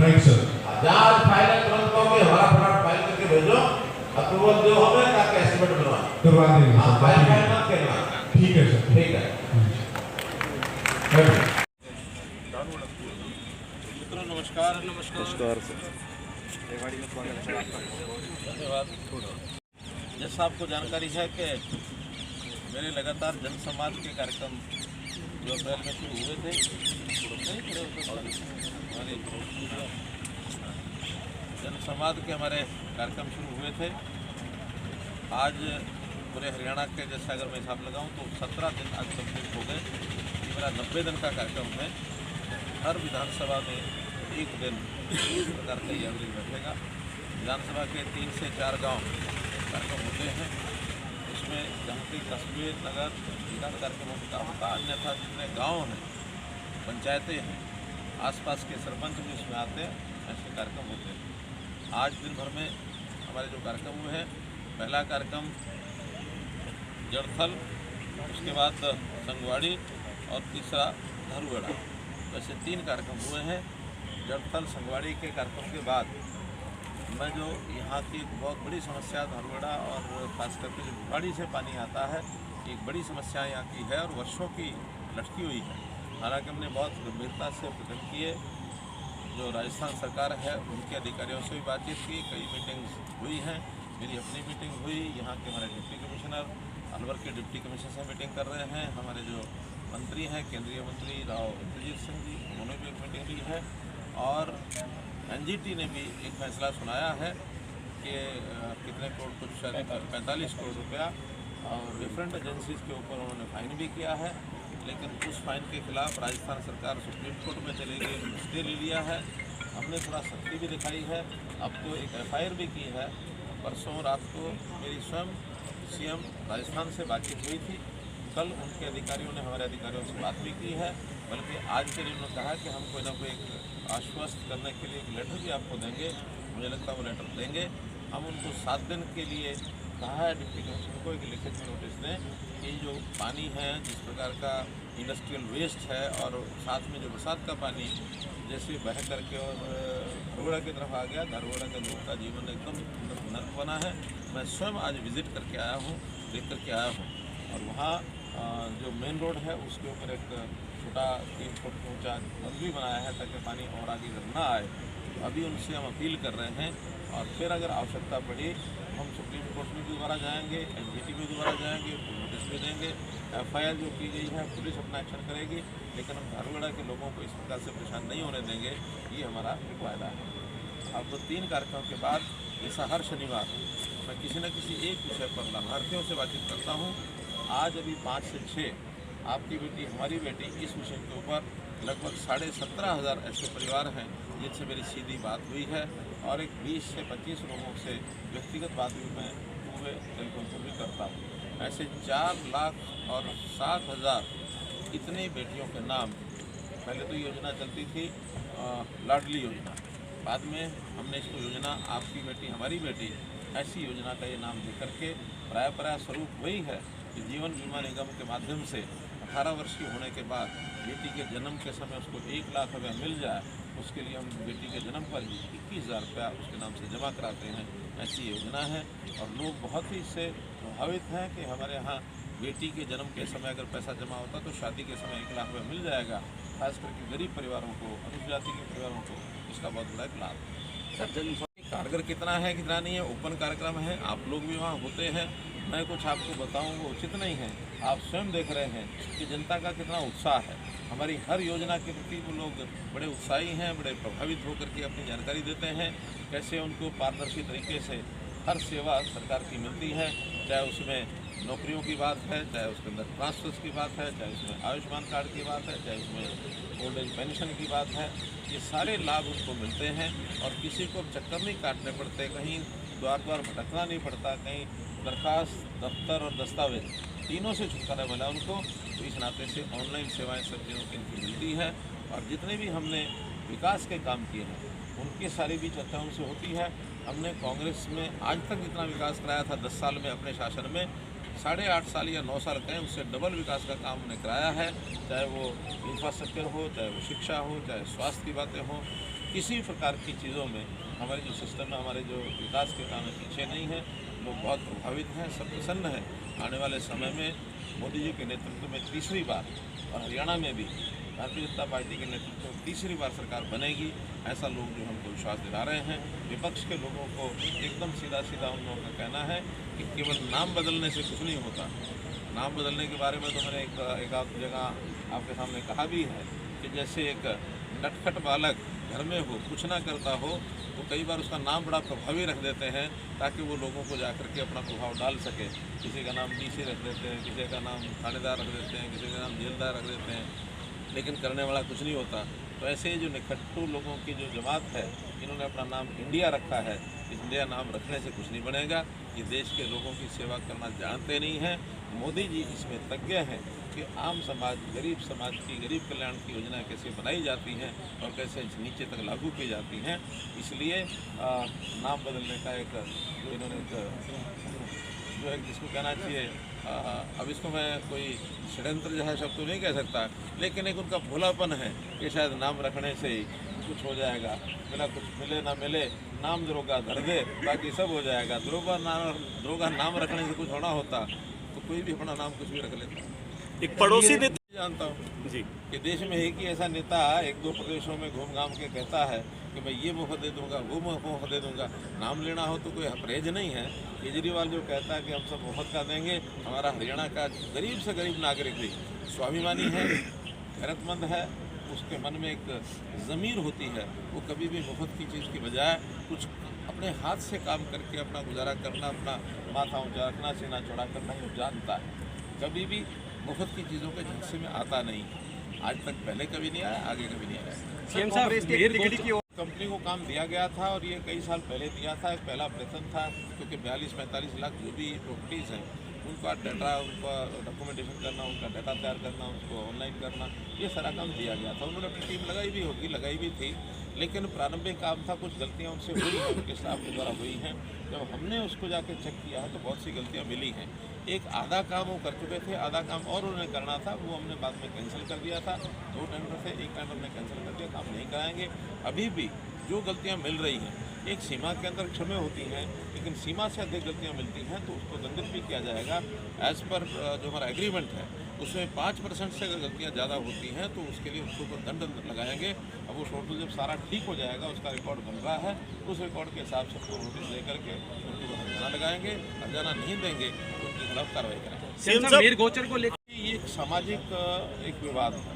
राइट सर, जहाँ फाइल तुरंत कहोगे हमारा फटाफट फाइल करके भेजो, अप्रूवल जो होगा ताकि एस्टिमेट करवा देंगे। हाँ, फाइल मत करना, ठीक है सर, ठीक है। नमस्कार सर, धन्यवाद। जैसा आपको जानकारी है कि मेरे लगातार जन संवाद के कार्यक्रम जो अप्रैल में शुरू हुए थे, जन संवाद के हमारे कार्यक्रम शुरू हुए थे। आज पूरे हरियाणा के जैसे अगर मैं हिसाब लगाऊं तो 17 दिन आज कंप्लीट हो गए। ये मेरा 90 दिन का कार्यक्रम है। हर विधानसभा में एक दिन इस प्रकार का एवरेज बैठेगा। विधानसभा के 3 से 4 गांव कार्यक्रम होते हैं। इसमें जहाँ की कस्बे नगर विकास कार्यक्रमों का होता, अन्यथा जितने गाँव हैं, पंचायतें हैं, आसपास के सरपंच भी इसमें आते हैं, ऐसे कार्यक्रम होते हैं। आज दिन भर में हमारे जो कार्यक्रम हुए हैं, पहला कार्यक्रम जड़थल, उसके बाद संगवाड़ी और तीसरा धारूगढ़ा, वैसे 3 कार्यक्रम हुए हैं। जड़थल संगवाड़ी के कार्यक्रम के बाद मैं जो यहाँ की एक बहुत बड़ी समस्या धारूगढ़ा और खास करके जो भिवाड़ी से पानी आता है, एक बड़ी समस्या यहाँ की है और वर्षों की लटकी हुई है। हालांकि हमने बहुत गंभीरता से प्रकट किए। जो राजस्थान सरकार है उनके अधिकारियों से भी बातचीत की, कई मीटिंग्स हुई हैं। मेरी अपनी मीटिंग हुई, यहाँ के हमारे डिप्टी कमिश्नर अलवर के डिप्टी कमिश्नर से मीटिंग कर रहे हैं। हमारे जो मंत्री हैं केंद्रीय मंत्री राव इंद्रजीत सिंह जी, उन्होंने भी एक मीटिंग ली है। और एनजीटी ने भी एक फैसला सुनाया है कि कितने करोड़, कुछ शायद 45 करोड़ रुपया और डिफरेंट एजेंसीज के ऊपर उन्होंने फाइन भी किया है। लेकिन उस फाइन के खिलाफ राजस्थान सरकार सुप्रीम कोर्ट में चली गई, स्टे ले लिया है। हमने थोड़ा सख्ती भी दिखाई है, अब तो एक FIR भी की है। परसों रात को मेरी स्वयं CM राजस्थान से बातचीत हुई थी। कल उनके अधिकारियों ने हमारे अधिकारियों से बात भी की है, बल्कि आज के दिन उन्होंने कहा कि हम कोई ना कोई एक आश्वस्त करने के लिए एक लेटर भी आपको देंगे। मुझे लगता है वो लेटर देंगे। हम उनको 7 दिन के लिए कहा है डिप्टी कमिश्नर को एक लिखित में नोटिस दें कि जो पानी है, जिस प्रकार का इंडस्ट्रियल वेस्ट है और साथ में जो बरसात का पानी जैसे बह करके और धरवड़ा की तरफ आ गया, धरवड़ा के लोगों का जीवन एकदम नर्क बना है। मैं स्वयं आज विज़िट करके आया हूँ, देख करके आया हूँ, और वहाँ जो मेन रोड है उसके ऊपर एक छोटा 3 फुट ऊंचा बंद भी बनाया है ताकि पानी और आगे इधर ना आए। अभी उनसे हम अपील कर रहे हैं, और फिर अगर आवश्यकता पड़ी हम सुप्रीम कोर्ट में भी दोबारा जाएंगे, एनजीटी में दोबारा जाएंगे, नोटिस भी देंगे। एफआईआर जो की गई है पुलिस अपना एक्शन करेगी, लेकिन हम धारवाड़ा के लोगों को इस प्रकार से परेशान नहीं होने देंगे, ये हमारा वायदा है। अब 3 कार्यक्रमों के बाद ऐसा हर शनिवार मैं किसी न किसी एक विषय पर लाभार्थियों से बातचीत करता हूँ। आज अभी 5 से 6 आपकी बेटी हमारी बेटी इस विषय के ऊपर लगभग 17,500 ऐसे परिवार हैं जिनसे मेरी सीधी बात हुई है, और एक 20 से 25 लोगों से व्यक्तिगत बात भी मैं पूरे टेलीफोन पर भी करता हूँ। ऐसे 4,07,000 इतनी बेटियों के नाम, पहले तो योजना चलती थी लाडली योजना, बाद में हमने इसको योजना आपकी बेटी हमारी बेटी ऐसी योजना का ये नाम दे करके प्राय स्वरूप वही है कि जीवन बीमा निगम के माध्यम से 18 वर्ष की होने के बाद बेटी के जन्म के समय उसको 1 लाख रुपया मिल जाए, उसके लिए हम बेटी के जन्म पर ही 21,000 रुपया उसके नाम से जमा कराते हैं। ऐसी योजना है, और लोग बहुत ही इससे प्रभावित हैं कि हमारे यहाँ बेटी के जन्म के समय अगर पैसा जमा होता तो शादी के समय 1 लाख रुपया मिल जाएगा। खास करके गरीब परिवारों को, अनुसूचित जाति के परिवारों को इसका बहुत बड़ा एक लाभ है। कारगर कितना है कितना नहीं है, ओपन कार्यक्रम है, आप लोग भी वहाँ होते हैं, मैं कुछ आपको बताऊँ वो उचित नहीं है। आप स्वयं देख रहे हैं कि जनता का कितना उत्साह है। हमारी हर योजना के प्रति वो लोग बड़े उत्साही हैं, बड़े प्रभावित होकर के अपनी जानकारी देते हैं, कैसे उनको पारदर्शी तरीके से हर सेवा सरकार की मिलती है, चाहे उसमें नौकरियों की बात है, चाहे उसके अंदर ट्रांसफर्स की बात है, चाहे उसमें आयुष्मान कार्ड की बात है, चाहे उसमें ओल्ड एज पेंशन की बात है। ये सारे लाभ उनको मिलते हैं, और किसी को चक्कर नहीं काटने पड़ते, कहीं द्वार भटकना नहीं पड़ता, कहीं दरखास्त, दफ्तर और दस्तावेज तीनों से छुटकारा मिला उनको। तो इस नाते से ऑनलाइन सेवाएं सब चीज़ों की इनकी मिलती है, और जितने भी हमने विकास के काम किए हैं उनकी सारी भी चर्चा उनसे होती है। हमने कांग्रेस में आज तक जितना विकास कराया था 10 साल में अपने शासन में, 8.5 साल या 9 साल कहें, उससे डबल विकास का काम हमने कराया है। चाहे वो इंफ्रास्ट्रक्चर हो, चाहे वो शिक्षा हो, चाहे स्वास्थ्य की बातें हों, किसी प्रकार की चीज़ों में हमारे जो सिस्टम है, हमारे जो विकास के काम है पीछे नहीं है। लोग बहुत प्रभावित हैं, सब प्रसन्न हैं। आने वाले समय में मोदी जी के नेतृत्व में तीसरी बार, और हरियाणा में भी भारतीय जनता पार्टी के नेतृत्व में तीसरी बार सरकार बनेगी, ऐसा लोग जो हमको विश्वास दिला रहे हैं। विपक्ष के लोगों को एकदम सीधा उन लोगों का कहना है कि केवल नाम बदलने से कुछ नहीं होता। नाम बदलने के बारे में तो मैंने एक आध जगह आपके सामने कहा भी है कि जैसे एक नटखट बालक घर में हो, कुछ ना करता हो, तो कई बार उसका नाम बड़ा प्रभावी रख देते हैं ताकि वो लोगों को जाकर के अपना प्रभाव डाल सके। किसी का नाम डीसी रख देते हैं, किसी का नाम थानेदार रख देते हैं, किसी का नाम जेलदार रख देते हैं, लेकिन करने वाला कुछ नहीं होता। तो ऐसे जो निखट्टू लोगों की जो जमात है, इन्होंने अपना नाम इंडिया रखा है। इंडिया नाम रखने से कुछ नहीं बनेगा। ये देश के लोगों की सेवा करना जानते नहीं हैं। मोदी जी इसमें तज्ञ हैं कि आम समाज, गरीब समाज की, गरीब कल्याण की योजना कैसे बनाई जाती हैं और कैसे नीचे तक लागू की जाती हैं। इसलिए नाम बदलने का एक जो इन्होंने जो है जिसको कहना चाहिए, अब इसको मैं कोई षड्यंत्र जो है शब्द तो नहीं कह सकता, लेकिन एक उनका भोलापन है कि शायद नाम रखने से ही कुछ हो जाएगा, बिना कुछ मिले ना मिले नाम दरोगा धर दे बाकी सब हो जाएगा। दरोगा नाम रखने से कुछ होना होता तो कोई भी अपना नाम कुछ भी रख लेता। एक पड़ोसी नेता जानता हूँ जी कि देश में एक ही ऐसा नेता 1-2 प्रदेशों में घूम घाम के कहता है कि मैं ये मुफ्त दे दूंगा, वो मुफ्त दे दूंगा। नाम लेना हो तो कोई परहेज नहीं है। केजरीवाल जो कहता है कि हम सब मुफ्त का देंगे, हमारा हरियाणा का गरीब से गरीब नागरिक भी स्वाभिमानी है, गैरतमंद है, उसके मन में एक ज़मीर होती है, वो कभी भी मुफ्त की चीज़ की बजाय कुछ अपने हाथ से काम करके अपना गुजारा करना, अपना माथा ऊंचा रखना, सीना चौड़ा करना वो जानता है। कभी भी मुफ्त की चीज़ों के झटसे में आता नहीं, आज तक पहले कभी नहीं आया, आगे कभी नहीं आया। सीएम साहब कंपनी को काम दिया गया था और ये कई साल पहले दिया था। एक पहला ऑपरेशन था, क्योंकि 42-45 लाख जो भी प्रॉपर्टीज़ हैं उनका डाटा, उनका डॉक्यूमेंटेशन करना, उनका डाटा तैयार करना, उसको ऑनलाइन करना, ये सारा काम दिया गया था। उन्होंने अपनी टीम लगाई भी होगी, लगाई भी थी, लेकिन प्रारंभिक काम था, कुछ गलतियां उनसे हुई हैं, उनके स्टाफ के द्वारा हुई हैं। जब हमने उसको जाके चेक किया है तो बहुत सी गलतियां मिली हैं। एक आधा काम वो कर चुके थे, आधा काम और उन्हें करना था, वो हमने बाद में कैंसिल कर दिया था। 2 टेंडर थे, एक टेंडर हमने कैंसिल कर दिया, काम नहीं कराएंगे। अभी भी जो गलतियाँ मिल रही हैं एक सीमा के अंदर क्षम्य होती हैं, लेकिन सीमा से अधिक गलतियाँ मिलती हैं तो उसको दंडित भी किया जाएगा। एज़ पर जो हमारा एग्रीमेंट है उसमें 5% से अगर गलतियाँ ज़्यादा होती हैं तो उसके लिए उसके ऊपर दंड लगाएंगे। अब वो टोटल जब सारा ठीक हो जाएगा, उसका रिकॉर्ड बन रहा है, उस रिकॉर्ड के हिसाब से उसको नोटिस दे करके उनको हर्जाना लगाएंगे। हर्जाना नहीं देंगे तो उनके खिलाफ कार्रवाई करेंगे। मीर गोचर को लेकर ये एक सामाजिक एक विवाद है,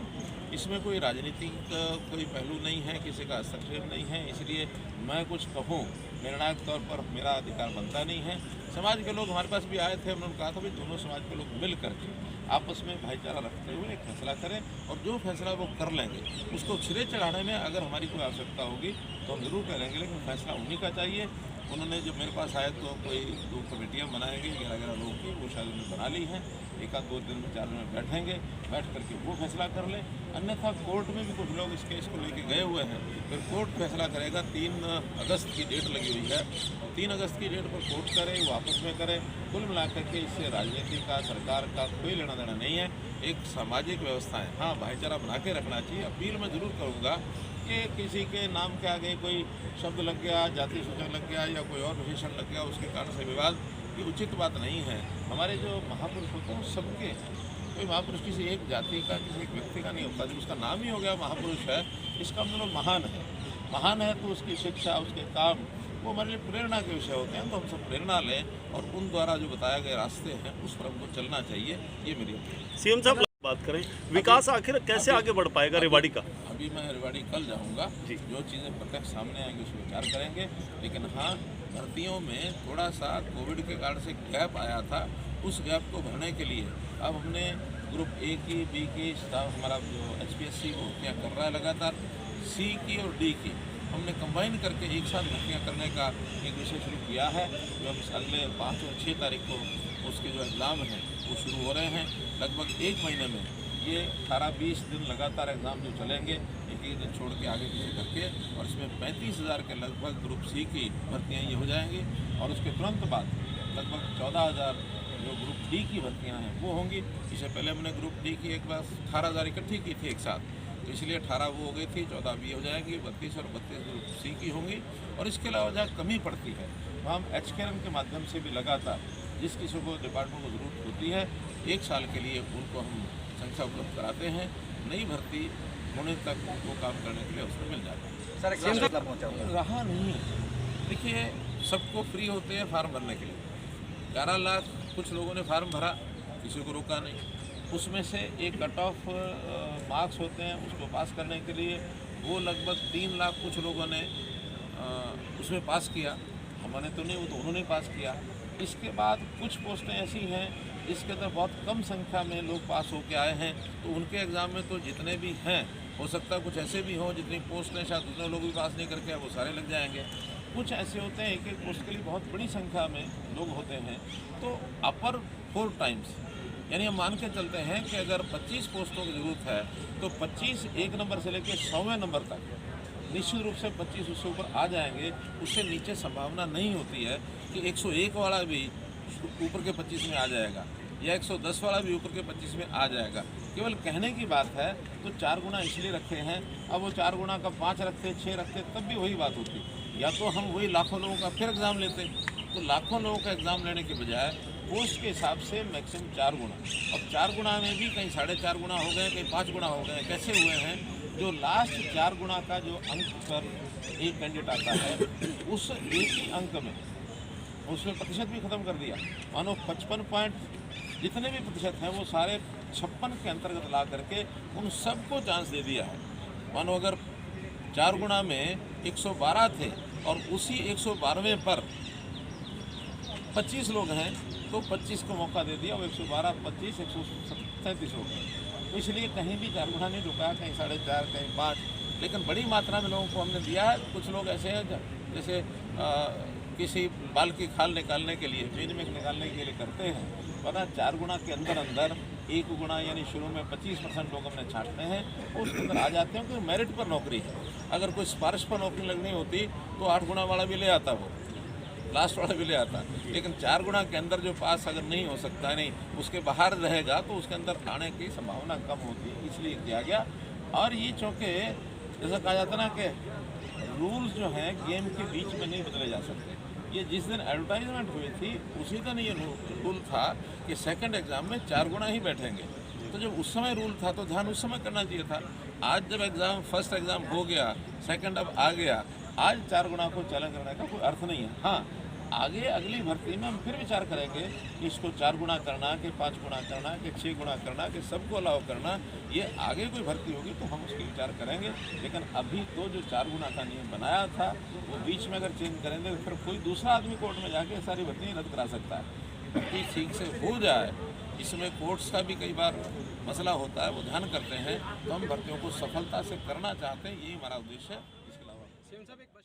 इसमें कोई राजनीतिक कोई पहलू नहीं है, किसी का हस्तक्षेप नहीं है, इसलिए मैं कुछ कहूँ निर्णायक तौर पर मेरा अधिकार बनता नहीं है। समाज के लोग हमारे पास भी आए थे, उन्होंने कहा था भाई दोनों समाज के लोग मिल करके आपस में भाईचारा रखते हुए एक फैसला करें और जो फैसला वो कर लेंगे उसको सिरे चढ़ाने में अगर हमारी कोई आवश्यकता होगी तो हम जरूर करेंगे, लेकिन फैसला उन्हीं का चाहिए। उन्होंने जब मेरे पास आए तो कोई 2 कमेटियाँ बनाएंगे 11 लोगों की, वो शायद उन्होंने बना ली हैं। 1-2 दिन में 4 दिन में बैठेंगे, बैठ करके वो फैसला कर लें। अन्यथा कोर्ट में भी कुछ लोग इस केस को लेके गए हुए हैं, फिर कोर्ट फैसला करेगा। 3 अगस्त की डेट लगी हुई है, 3 अगस्त की डेट पर कोर्ट करे, वो आपस में करे। कुल मिलाकर के इससे राजनीति का, सरकार का कोई लेना देना नहीं है। एक सामाजिक व्यवस्था है, हाँ भाईचारा बना के रखना चाहिए। अपील मैं जरूर करूँगा कि किसी के नाम के आगे कोई शब्द लग गया, जाति सूचक लग गया या कोई और विशेषण लग गया, उसके कारण से विवाद, ये उचित बात नहीं है। हमारे जो महापुरुष होते हैं सबके हैं, कोई महापुरुष किसी एक जाति का, किसी एक व्यक्ति का नहीं होता। जब उसका नाम ही हो गया महापुरुष है, इसका मतलब महान है। महान है तो उसकी शिक्षा, उसके काम वो हमारे लिए प्रेरणा के विषय होते हैं। तो हम सब प्रेरणा लें और उन द्वारा जो बताए गए रास्ते हैं उस पर हमको चलना चाहिए, ये मेरी अपील है। सीएम साहब बात करें, विकास आखिर कैसे आगे बढ़ पाएगा रेवाड़ी का? अभी मैं रेवाड़ी कल जाऊंगा, जो चीज़ें प्रत्यक्ष सामने आएंगी उस पर विचार करेंगे। लेकिन हाँ, भर्तियों में थोड़ा सा कोविड के कारण से गैप आया था, उस गैप को भरने के लिए अब हमने ग्रुप ए की, बी की स्टाफ हमारा जो HPSC वो भर्तियाँ कर रहा है लगातार, सी की और डी की हमने कंबाइन करके एक साथ भर्तियाँ करने का एक विषय शुरू किया है। जो हम अगले 5 और 6 तारीख को उसके जो एग्ज़ाम हैं वो शुरू हो रहे हैं। लगभग 1 महीने में ये 18-20 दिन लगातार एग्ज़ाम जो चलेंगे, एक दिन छोड़ के आगे पीछे करके, और इसमें 35,000 के लगभग ग्रुप सी की भर्तियाँ ये हो जाएंगी। और उसके तुरंत बाद लगभग 14,000 जो ग्रुप डी की भर्तियाँ हैं वो होंगी। इससे पहले हमने ग्रुप डी की एक बार 18,000 इकट्ठी की थी एक साथ, तो इसलिए 18 वो हो गई थी, 14 भी हो जाएगी, 32 और 32 ग्रुप सी की होंगी। और इसके अलावा जहाँ कमी पड़ती है वहाँ हम HKRM के माध्यम से भी लगातार जिस किसी को डिपार्टमेंट को ज़रूरत होती है 1 साल के लिए उनको हम संख्या उपलब्ध कराते हैं। नई भर्ती होने तक उनको काम करने के लिए अवसर मिल जाता है। रहा नहीं है, देखिए सबको फ्री होते हैं फार्म भरने के लिए। 11 लाख कुछ लोगों ने फार्म भरा, किसी को रोका नहीं। उसमें से एक कट ऑफ मार्क्स होते हैं, उसको पास करने के लिए वो लगभग 3 लाख कुछ लोगों ने उसमें पास किया। हमने तो नहीं, वो तो उन्होंने पास किया। इसके बाद कुछ पोस्टें ऐसी हैं जिसके अंदर बहुत कम संख्या में लोग पास होके आए हैं, तो उनके एग्ज़ाम में तो जितने भी हैं, हो सकता है कुछ ऐसे भी हों जितनी पोस्ट हैं शायद उतने लोग भी पास नहीं करके वो सारे लग जाएंगे। कुछ ऐसे होते हैं एक पोस्ट के लिए बहुत बड़ी संख्या में लोग होते हैं, तो अपर 4 टाइम्स, यानी हम मान के चलते हैं कि अगर 25 पोस्टों की ज़रूरत है तो 25 1 नंबर से लेकर 100वें नंबर तक निश्चित रूप से 25 उससे ऊपर आ जाएंगे। उससे नीचे संभावना नहीं होती है कि 101 वाला भी ऊपर के 25 में आ जाएगा या 110 वाला भी ऊपर के 25 में आ जाएगा। केवल कहने की बात है, तो 4 गुना इसलिए रखे हैं। अब वो 4 गुना का 5 रखते, 6 रखते, तब भी वही बात होती, या तो हम वही लाखों लोगों का फिर एग्ज़ाम लेते। तो लाखों लोगों का एग्ज़ाम लेने के बजाय पोस्ट के हिसाब से मैक्सिमम 4 गुना। अब 4 गुना में भी कहीं 4.5 गुना हो गए, कहीं 5 गुना हो गए। कैसे हुए हैं? जो लास्ट 4 गुना का जो अंक पर एक कैंडिडेट आता है, उस एक ही अंक में उसमें प्रतिशत भी ख़त्म कर दिया। मानो 55 पॉइंट जितने भी प्रतिशत हैं वो सारे 56 के अंतर्गत ला करके उन सबको चांस दे दिया है। मानो अगर 4 गुना में 112 थे और उसी 112वें पर 25 लोग हैं तो 25 को मौका दे दिया, और 112, 25, 137 हो गए। तो इसलिए कहीं भी 4 गुना नहीं रुका, कहीं 4.5, कहीं 5, लेकिन बड़ी मात्रा में लोगों को हमने दिया है। कुछ लोग ऐसे हैं जैसे किसी बाल की खाल निकालने के लिए, चीन में निकालने के लिए करते हैं, पता 4 गुना के अंदर अंदर 1 गुना यानी शुरू में 25% लोग हमने छांटते हैं, उसके अंदर आ जाते हैं क्योंकि मेरिट पर नौकरी है। अगर कोई सिफारिश पर नौकरी लगनी होती तो 8 गुना वाला भी ले आता, वो लास्ट वाला भी ले आता, लेकिन 4 गुना के अंदर जो पास अगर नहीं हो सकता, नहीं उसके बाहर रहेगा तो उसके अंदर आने की संभावना कम होती है, इसलिए किया गया। और ये चूँकि जैसा कहा जाता ना कि रूल्स जो हैं गेम के बीच में नहीं बदले जा सकते। ये जिस दिन एडवर्टाइजमेंट हुई थी उसी दिन ये रूल था कि सेकंड एग्ज़ाम में 4 गुना ही बैठेंगे। तो जब उस समय रूल था तो ध्यान उस समय करना चाहिए था। आज जब एग्ज़ाम फर्स्ट एग्ज़ाम हो गया, सेकंड अब आ गया, आज 4 गुना को चैलेंज करने का कोई अर्थ नहीं है। हाँ, आगे अगली भर्ती में हम फिर विचार करेंगे कि इसको 4 गुना करना कि 5 गुना करना कि 6 गुना करना कि सबको अलाउ करना। ये आगे कोई भर्ती होगी तो हम उसकी विचार करेंगे, लेकिन अभी तो जो 4 गुना का नियम बनाया था वो बीच में अगर चेंज करेंगे तो फिर कोई दूसरा आदमी कोर्ट में जाके सारी भर्ती रद्द करा सकता है। भर्ती ठीक से हो जाए, इसमें कोर्ट्स का भी कई बार मसला होता है, वो ध्यान करते हैं, तो हम भर्तियों को सफलता से करना चाहते हैं, यही हमारा उद्देश्य है। इसके अलावा